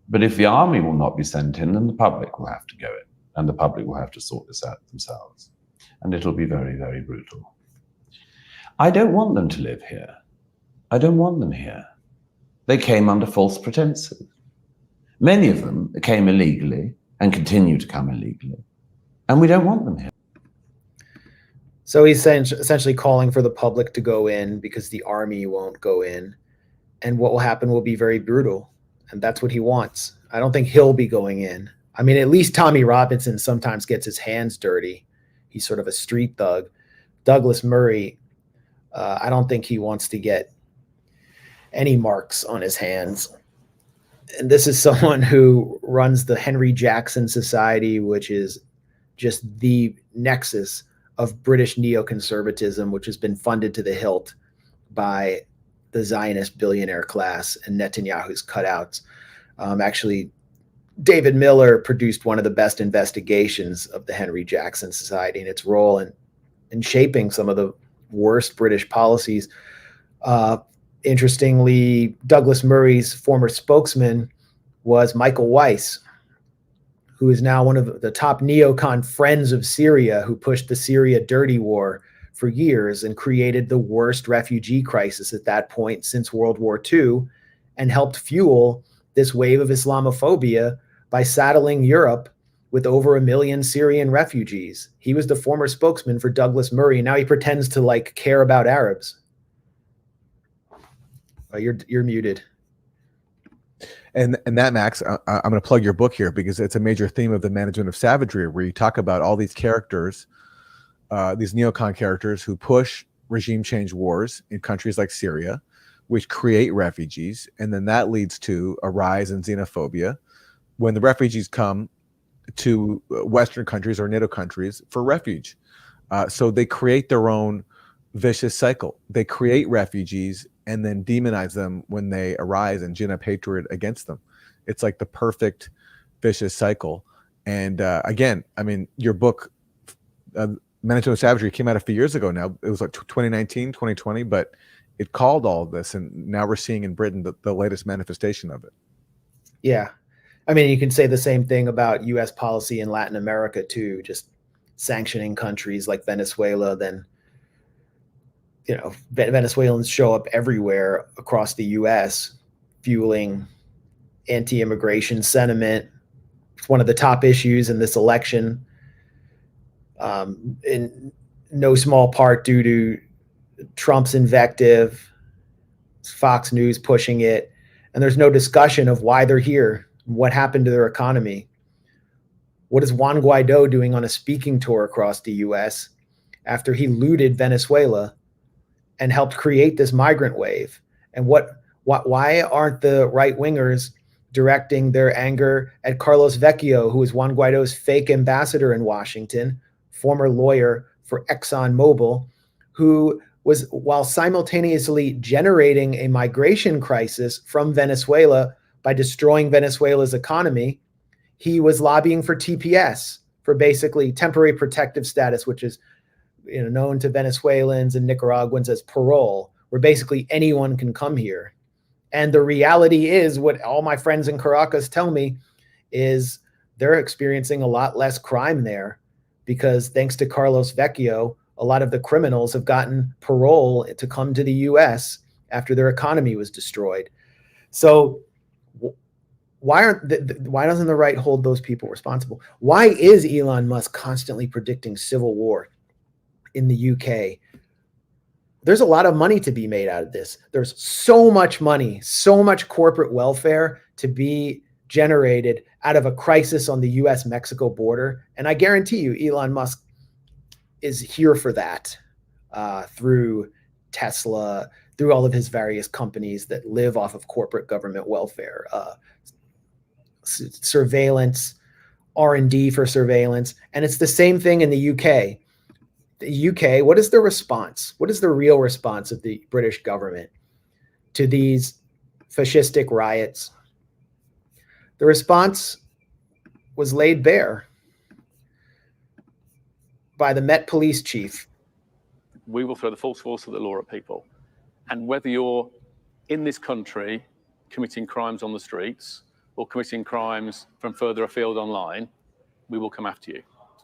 But if the army will not be sent in, then the public will have to go in, and the public will have to sort this out themselves. And it'll be very, very brutal. I don't want them to live here. I don't want them here. They came under false pretenses. Many of them came illegally and continue to come illegally. And we don't want them here. So he's essentially calling for the public to go in because the army won't go in. And what will happen will be very brutal. And that's what he wants. I don't think he'll be going in. I mean, at least Tommy Robinson sometimes gets his hands dirty. He's sort of a street thug. Douglas Murray, I don't think he wants to get any marks on his hands. And this is someone who runs the Henry Jackson Society, which is just the nexus of British neoconservatism, which has been funded to the hilt by the Zionist billionaire class and Netanyahu's cutouts. Actually, David Miller produced one of the best investigations of the Henry Jackson Society and its role in shaping some of the worst British policies. Interestingly, Douglas Murray's former spokesman was Michael Weiss, who is now one of the top neocon friends of Syria, who pushed the Syria dirty war for years and created the worst refugee crisis at that point since World War II, and helped fuel this wave of Islamophobia by saddling Europe with over 1 million Syrian refugees. He was the former spokesman for Douglas Murray, and now he pretends to care about Arabs. You're muted. And that, Max, I'm going to plug your book here because it's a major theme of the management of savagery, where you talk about all these characters, these neocon characters who push regime change wars in countries like Syria, which create refugees. And then that leads to a rise in xenophobia when the refugees come to Western countries or NATO countries for refuge. So they create their own vicious cycle. They create refugees and then demonize them when they arise and gin up hatred against them. It's like the perfect vicious cycle. And again, I mean, your book, Management of Savagery, came out a few years ago now. It was like 2019, 2020, but it called all of this. And now we're seeing in Britain the latest manifestation of it. Yeah. I mean, you can say the same thing about U.S. policy in Latin America, too, just sanctioning countries like Venezuela. Then, you know, Venezuelans show up everywhere across the U.S., fueling anti-immigration sentiment. It's one of the top issues in this election, in no small part due to Trump's invective, Fox News pushing it, and there's no discussion of why they're here, what happened to their economy. What is Juan Guaido doing on a speaking tour across the U.S. after he looted Venezuela and helped create this migrant wave? And why aren't the right-wingers directing their anger at Carlos Vecchio, who is Juan Guaido's fake ambassador in Washington, former lawyer for ExxonMobil, who was, while simultaneously generating a migration crisis from Venezuela by destroying Venezuela's economy, he was lobbying for TPS, for basically temporary protective status, which is, you know, known to Venezuelans and Nicaraguans as parole, where basically anyone can come here. And the reality is, what all my friends in Caracas tell me is they're experiencing a lot less crime there because thanks to Carlos Vecchio, a lot of the criminals have gotten parole to come to the U.S. after their economy was destroyed. So why doesn't the right hold those people responsible? Why is Elon Musk constantly predicting civil war in the UK? There's a lot of money to be made out of this. There's so much money, so much corporate welfare to be generated out of a crisis on the US-Mexico border. And I guarantee you, Elon Musk is here for that, through Tesla, through all of his various companies that live off of corporate government welfare, surveillance, R&D for surveillance. And it's the same thing in the UK. The UK, what is the response? What is the real response of the British government to these fascistic riots? The response was laid bare by the Met Police chief. We will throw the full force of the law at people. And whether you're in this country committing crimes on the streets or committing crimes from further afield online, we will come after you.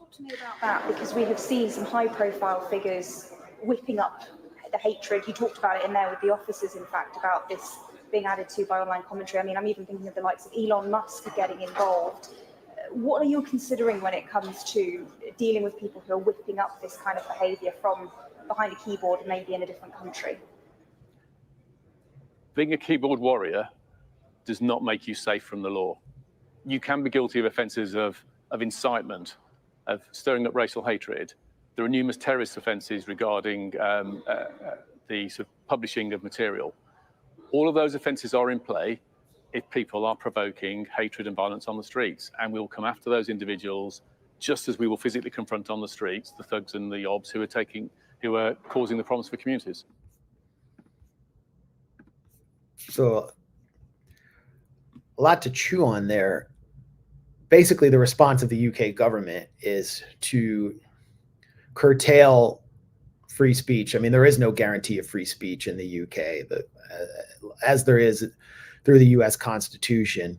talk to me about that? Because we have seen some high-profile figures whipping up the hatred. You talked about it in there with the officers, in fact, about this being added to by online commentary. I mean, I'm even thinking of the likes of Elon Musk getting involved. What are you considering when it comes to dealing with people who are whipping up this kind of behavior from behind a keyboard, maybe in a different country? Being a keyboard warrior does not make you safe from the law. You can be guilty of offences of incitement, of stirring up racial hatred. There are numerous terrorist offences regarding the sort of publishing of material. All of those offences are in play if people are provoking hatred and violence on the streets, and we will come after those individuals just as we will physically confront on the streets the thugs and the obs who are causing the problems for communities. So a lot to chew on there. Basically, the response of the UK government is to curtail free speech. I mean, there is no guarantee of free speech in the UK, as there is through the US Constitution.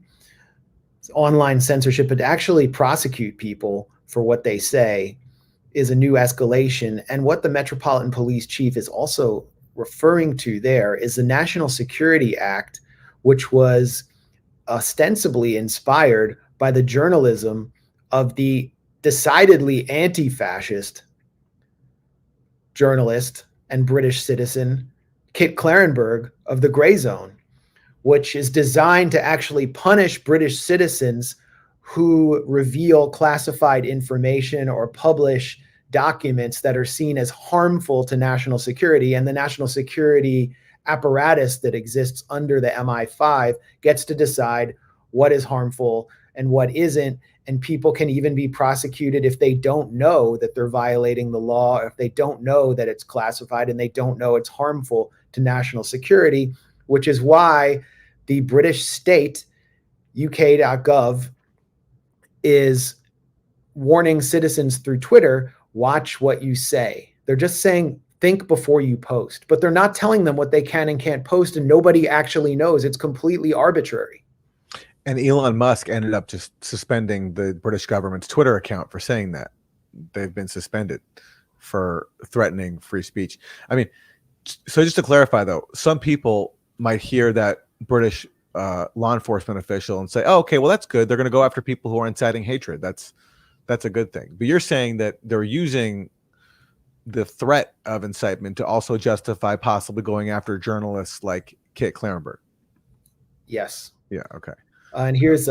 It's online censorship, but to actually prosecute people for what they say is a new escalation. And what the Metropolitan Police Chief is also referring to there is the National Security Act, which was ostensibly inspired by the journalism of the decidedly anti-fascist journalist and British citizen Kit Clarenberg of the Grayzone, which is designed to actually punish British citizens who reveal classified information or publish documents that are seen as harmful to national security. And the national security apparatus that exists under the MI5 gets to decide what is harmful and what isn't. And people can even be prosecuted if they don't know that they're violating the law, or if they don't know that it's classified and they don't know it's harmful to national security, which is why the British state, uk.gov, is warning citizens through Twitter, watch what you say. They're just saying, think before you post, but they're not telling them what they can and can't post, and nobody actually knows. It's completely arbitrary. And Elon Musk ended up just suspending the British government's Twitter account for saying that. They've been suspended for threatening free speech. I mean, so just to clarify, though, some people might hear that British law enforcement official and say, oh, okay, well, that's good. They're going to go after people who are inciting hatred. That's a good thing. But you're saying that they're using the threat of incitement to also justify possibly going after journalists like Kit Clarenberg. Yes. Yeah, okay. And here's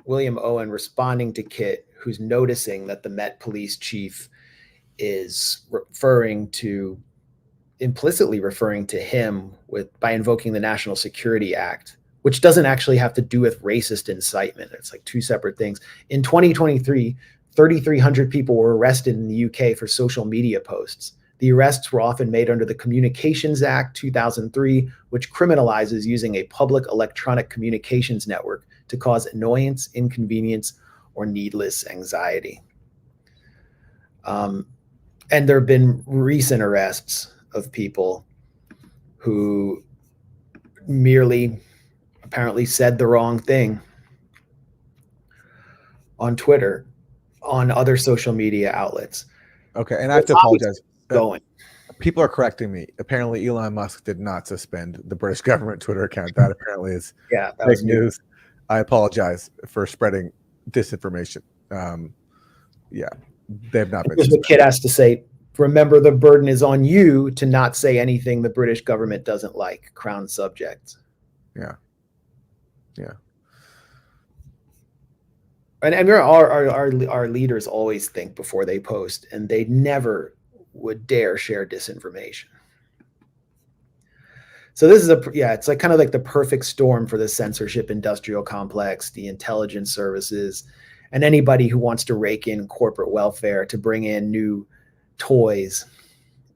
William Owen responding to Kit, who's noticing that the Met Police Chief is implicitly referring to him by invoking the National Security Act, which doesn't actually have to do with racist incitement. It's like two separate things. In 2023, 3,300 people were arrested in the UK for social media posts. The arrests were often made under the Communications Act 2003, which criminalizes using a public electronic communications network to cause annoyance, inconvenience, or needless anxiety. And there have been recent arrests of people who merely apparently said the wrong thing on Twitter, on other social media outlets. Okay, and I have to apologize. People are correcting me. Apparently, Elon Musk did not suspend the British government Twitter account. That apparently is fake news. I apologize for spreading disinformation. Yeah, they have not been. Here's what Kit has to say. Remember, the burden is on you to not say anything the British government doesn't like. Crown subjects. Yeah. Yeah. And our leaders always think before they post, and they never would dare share disinformation. So this is it's like kind of like the perfect storm for the censorship industrial complex, the intelligence services, and anybody who wants to rake in corporate welfare to bring in new toys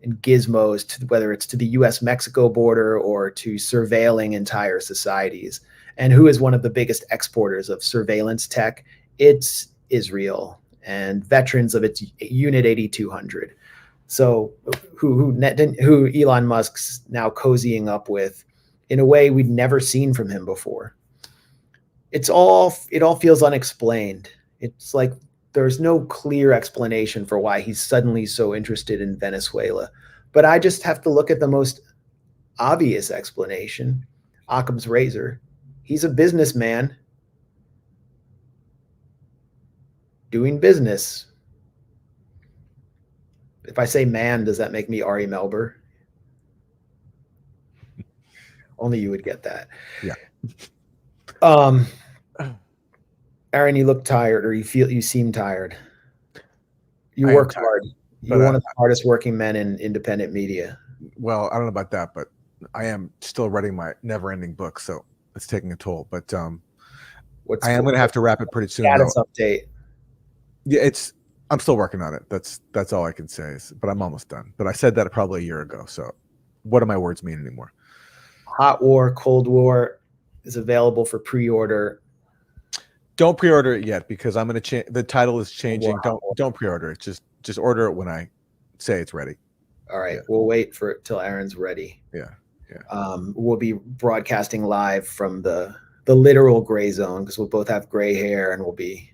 and gizmos, whether it's to the US-Mexico border or to surveilling entire societies. And who is one of the biggest exporters of surveillance tech? It's Israel and veterans of its Unit 8200. So who Elon Musk's now cozying up with in a way we'd never seen from him before. It all feels unexplained. It's like there's no clear explanation for why he's suddenly so interested in Venezuela. But I just have to look at the most obvious explanation, Occam's razor. He's a businessman doing business. If I say man, does that make me Ari Melber? Only you would get that. Yeah. Aaron, you look tired, or you seem tired. You work hard. You're one of the hardest working men in independent media. Well, I don't know about that, but I am still writing my never-ending book, so it's taking a toll. But I am going to have to wrap it pretty soon. Status update. Yeah, I'm still working on it. That's all I can say. But I'm almost done. But I said that probably a year ago. So, what do my words mean anymore? Hot War, Cold War is available for pre-order. Don't pre-order it yet because I'm going to change. The title is changing. Don't pre-order it. Just order it when I say it's ready. All right, we'll wait for it till Aaron's ready. Yeah. We'll be broadcasting live from the literal gray zone because we'll both have gray hair and we'll be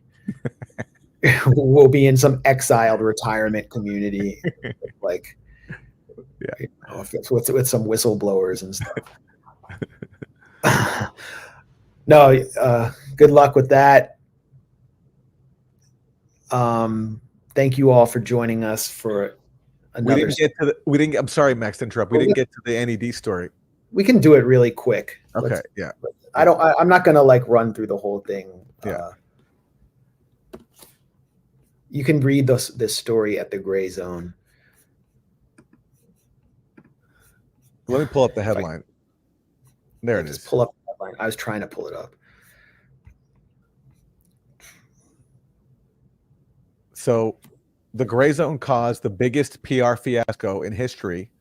in some exiled retirement community, like with some whistleblowers and stuff. No, good luck with that. Thank you all for joining us for another. I'm sorry, Max, to interrupt. We didn't get to the NED story. We can do it really quick. Okay. I'm not gonna run through the whole thing. Yeah. You can read this story at the Gray Zone. Let me pull up the headline. There it is. Pull up the headline. I was trying to pull it up. So the Gray Zone caused the biggest PR fiasco in history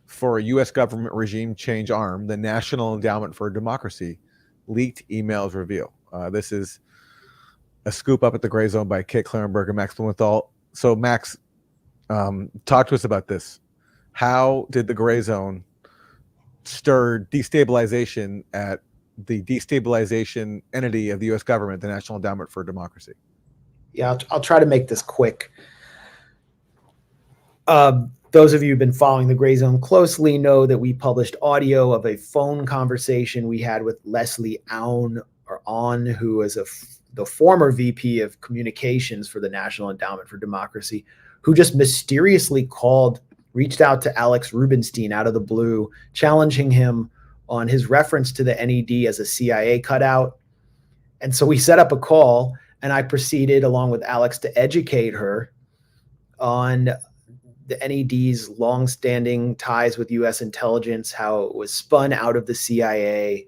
for a U.S. government regime change arm, the National Endowment for Democracy. Leaked emails reveal. This is a scoop up at the Gray Zone by Kate Clarenberg and Max Blumenthal. So Max, talk to us about this. How did the Gray Zone stir destabilization at the destabilization entity of the U.S. government, the National Endowment for Democracy? Yeah, I'll try to make this quick. Those of you who've been following the Gray Zone closely know that we published audio of a phone conversation we had with Leslie Aun, who is the former VP of communications for the National Endowment for Democracy, who just mysteriously reached out to Alex Rubinstein out of the blue, challenging him on his reference to the NED as a CIA cutout. And so we set up a call, and I proceeded, along with Alex, to educate her on the NED's longstanding ties with U.S. intelligence, how it was spun out of the CIA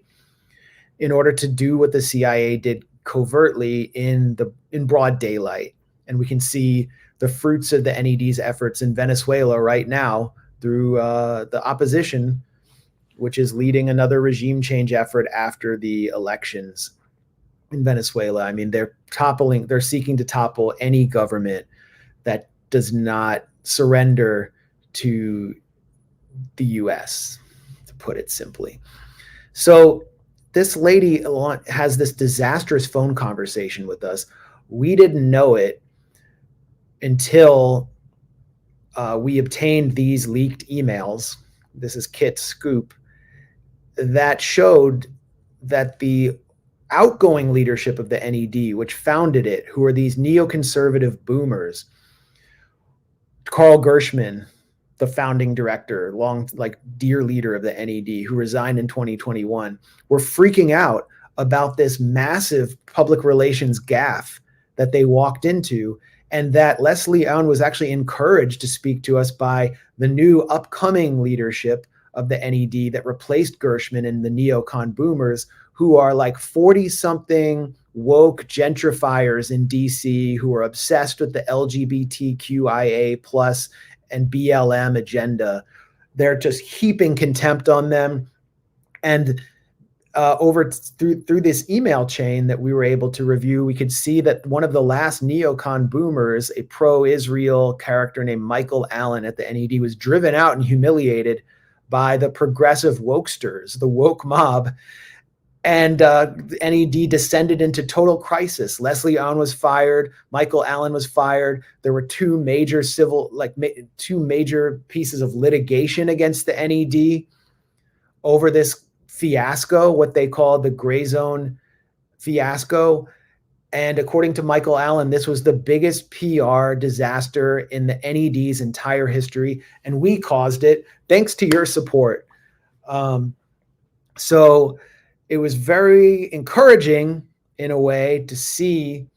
in order to do what the CIA did covertly in broad daylight. And we can see the fruits of the NED's efforts in Venezuela right now through the opposition, which is leading another regime change effort after the elections in Venezuela. I mean, they're seeking to topple any government that does not surrender to the U.S., to put it simply. So this lady has this disastrous phone conversation with us. We didn't know it until we obtained these leaked emails. This is Kit's scoop that showed that the outgoing leadership of the NED, which founded it, who are these neoconservative boomers, Carl Gershman, the founding director, dear leader of the NED, who resigned in 2021, were freaking out about this massive public relations gaffe that they walked into, and that Leslie Aun was actually encouraged to speak to us by the new upcoming leadership of the NED that replaced Gershman and the neocon boomers, who are like 40-something woke gentrifiers in DC who are obsessed with the LGBTQIA plus and BLM agenda. They're just heaping contempt on them. And through this email chain that we were able to review, we could see that one of the last neocon boomers, a pro-Israel character named Michael Allen at the NED, was driven out and humiliated by the progressive wokesters, the woke mob. And the NED descended into total crisis. Leslie Aun was fired. Michael Allen was fired. There were two major pieces of litigation against the NED over this fiasco, what they call the Grayzone fiasco. And according to Michael Allen, this was the biggest PR disaster in the NED's entire history, and we caused it thanks to your support. So it was very encouraging in a way to see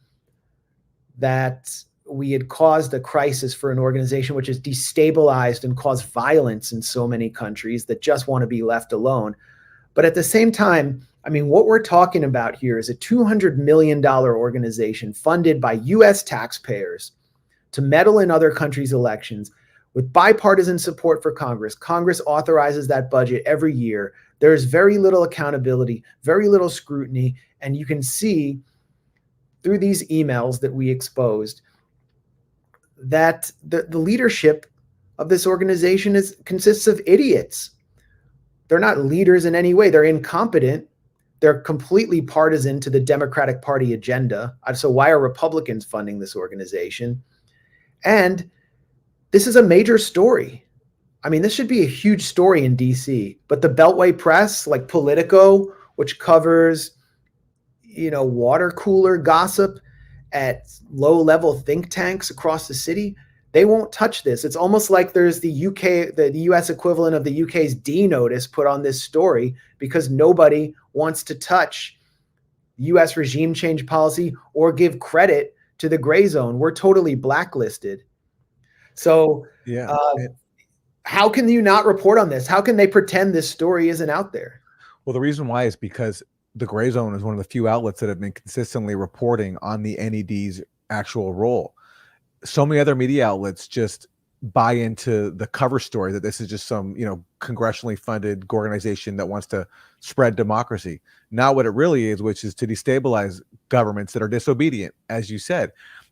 that we had caused a crisis for an organization which has destabilized and caused violence in so many countries that just want to be left alone. But at the same time, I mean, what we're talking about here is a $200 million organization funded by US taxpayers to meddle in other countries' elections with bipartisan support for Congress. Congress authorizes that budget every year. There's very little accountability, very little scrutiny, and you can see through these emails that we exposed that the leadership of this organization consists of idiots. They're not leaders in any way. They're incompetent. They're completely partisan to the Democratic Party agenda. So why are Republicans funding this organization? And this is a major story. I mean, this should be a huge story in DC, but the Beltway press, like Politico, which covers, water cooler gossip at low-level think tanks across the city, they won't touch this. It's almost like there's the US equivalent of the UK's D notice put on this story because nobody wants to touch US regime change policy or give credit to the Grayzone. We're totally blacklisted. So yeah. How can you not report on this? How can they pretend this story isn't out there? Well, the reason why is because the Grayzone is one of the few outlets that have been consistently reporting on the NED's actual role. So many other media outlets just buy into the cover story that this is just some, congressionally funded organization that wants to spread democracy. Not what it really is, which is to destabilize governments that are disobedient, as you said.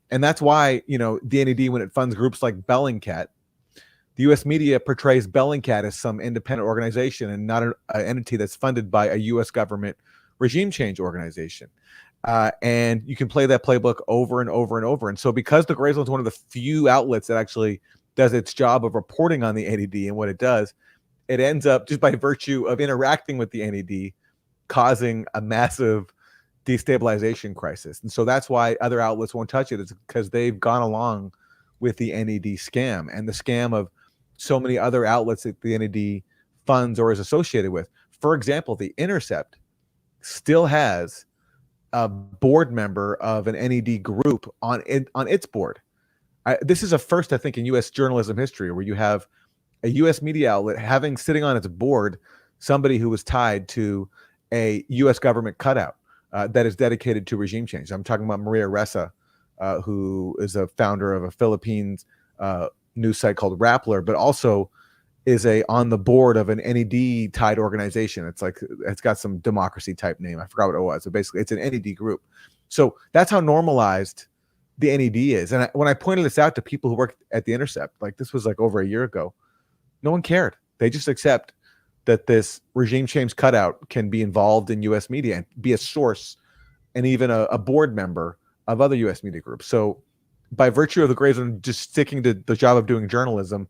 And that's why, the NED, when it funds groups like Bellingcat, the U.S. media portrays Bellingcat as some independent organization and not an entity that's funded by a U.S. government regime change organization. And you can play that playbook over and over and over. And so because the Grayzone is one of the few outlets that actually does its job of reporting on the NED and what it does, it ends up, just by virtue of interacting with the NED, causing a massive destabilization crisis. And so that's why other outlets won't touch it. It's because they've gone along with the NED scam and the scam of so many other outlets that the NED funds or is associated with. For example, The Intercept still has a board member of an NED group on its board. This is a first, I think, in U.S. journalism history where you have a U.S. media outlet sitting on its board somebody who was tied to a U.S. government cutout that is dedicated to regime change. I'm talking about Maria Ressa, who is a founder of a Philippines news site called Rappler, but also is on the board of an NED tied organization. It's got some democracy type name. I forgot what it was. So basically it's an NED group. So that's how normalized the NED is. And when I pointed this out to people who work at The Intercept, this was over a year ago, no one cared. They just accept that this regime change cutout can be involved in US media and be a source and even a board member of other US media groups. So by virtue of the Grayzone just sticking to the job of doing journalism,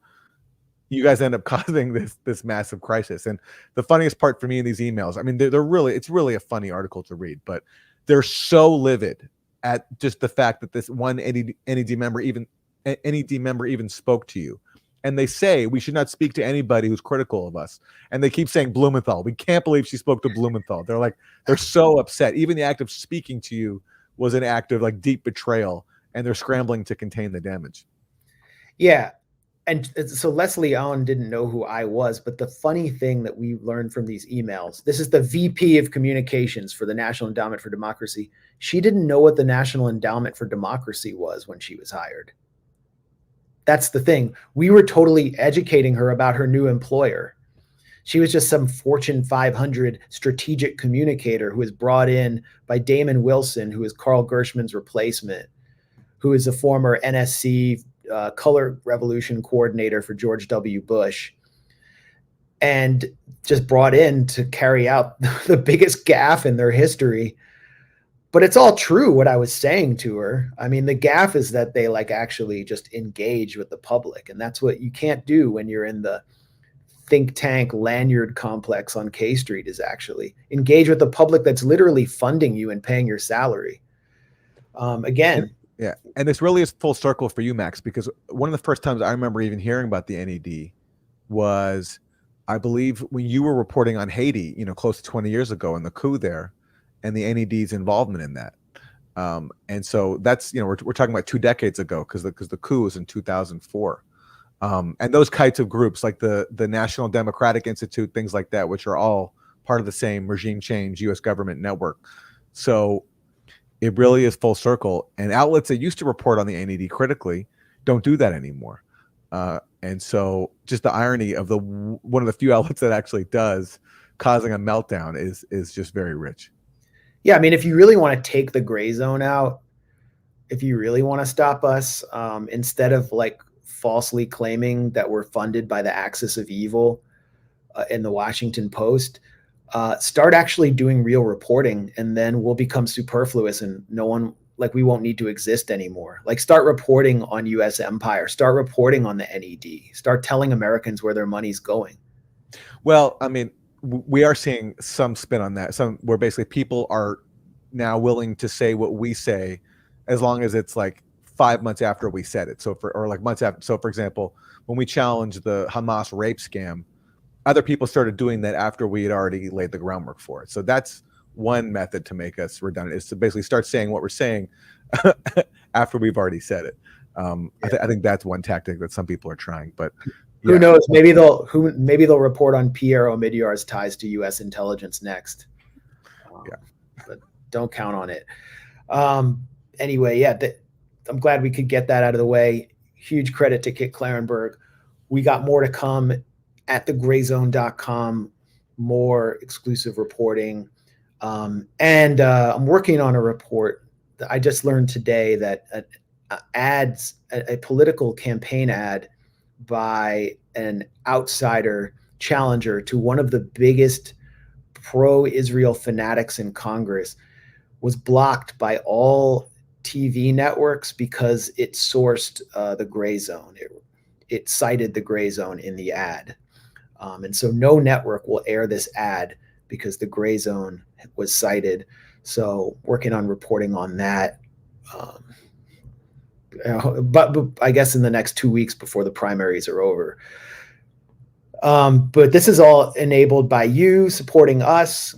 you guys end up causing this massive crisis. And the funniest part for me in these emails, I mean, it's really a funny article to read, but they're so livid at just the fact that this one NED member even spoke to you. And they say we should not speak to anybody who's critical of us. And they keep saying Blumenthal. We can't believe she spoke to Blumenthal. They're so upset. Even the act of speaking to you was an act of deep betrayal. And they're scrambling to contain the damage. Yeah. And so Leslie Aun didn't know who I was, but the funny thing that we learned from these emails, this is the VP of communications for the National Endowment for Democracy. She didn't know what the National Endowment for Democracy was when she was hired. That's the thing. We were totally educating her about her new employer. She was just some Fortune 500 strategic communicator who was brought in by Damon Wilson, who is Carl Gershman's replacement, who is a former NSC color revolution coordinator for George W. Bush. and just brought in to carry out the biggest gaffe in their history. But it's all true what I was saying to her. I mean, the gaffe is that they like actually just engage with the public. And that's what you can't do when you're in the think tank lanyard complex on K Street, is actually engage with the public that's literally funding you and paying your salary. Again. Yeah. And this really is full circle for you, Max, because one of the first times I remember even hearing about the NED was, I believe, when you were reporting on Haiti, you know, close to 20 years ago, and the coup there and the NED's involvement in that. And so that's, you know, we're talking about 2 decades ago, because the coup was in 2004. And those kinds of groups like the National Democratic Institute, things like that, which are all part of the same regime change U.S. government network. So it really is full circle. And outlets that used to report on the NED critically don't do that anymore. And so just the irony of one of the few outlets that actually does causing a meltdown is just very rich. Yeah, I mean, if you really want to take the gray zone out, if you really want to stop us, instead of like falsely claiming that we're funded by the axis of evil in the Washington Post, start actually doing real reporting, and then we'll become superfluous and we won't need to exist anymore. Like, start reporting on US empire, start reporting on the NED, start telling Americans where their money's going. Well, I mean, we are seeing some spin on that, where basically people are now willing to say what we say, as long as it's like 5 months after we said it. Or like months after. So for example, when we challenged the Hamas rape scam, other people started doing that after we had already laid the groundwork for it. So that's one method to make us redundant, is to basically start saying what we're saying after we've already said it. I think that's one tactic that some people are trying, but yeah. Who knows? Maybe they'll report on Pierre Omidyar's ties to U.S. intelligence next. But don't count on it. Anyway, yeah, I'm glad we could get that out of the way. Huge credit to Kit Clarenberg. We got more to come at thegrayzone.com, more exclusive reporting. And I'm working on a report that I just learned today that a political campaign ad by an outsider challenger to one of the biggest pro-Israel fanatics in Congress was blocked by all TV networks because it sourced the gray zone. It cited the gray zone in the ad. And so no network will air this ad because the gray zone was cited. So working on reporting on that. But I guess in the next 2 weeks before the primaries are over. But this is all enabled by you supporting us.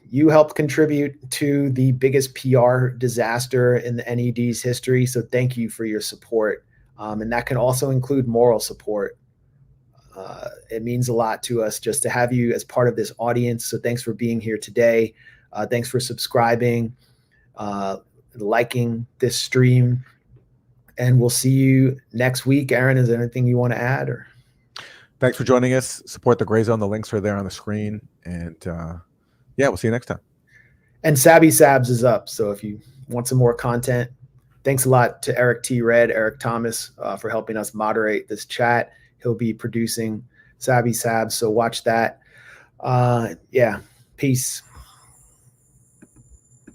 You helped contribute to the biggest PR disaster in the NED's history. So thank you for your support. And that can also include moral support. It means a lot to us just to have you as part of this audience. So thanks for being here today. Thanks for subscribing, liking this stream. And we'll see you next week. Aaron, is there anything you want to add? Or thanks for joining us. Support the Gray Zone. The links are there on the screen. And yeah, we'll see you next time. And Sabby Sabs is up. So if you want some more content, thanks a lot to Eric T. Red, Eric Thomas, for helping us moderate this chat. He'll be producing Sabby Sabs. So watch that. Yeah, peace.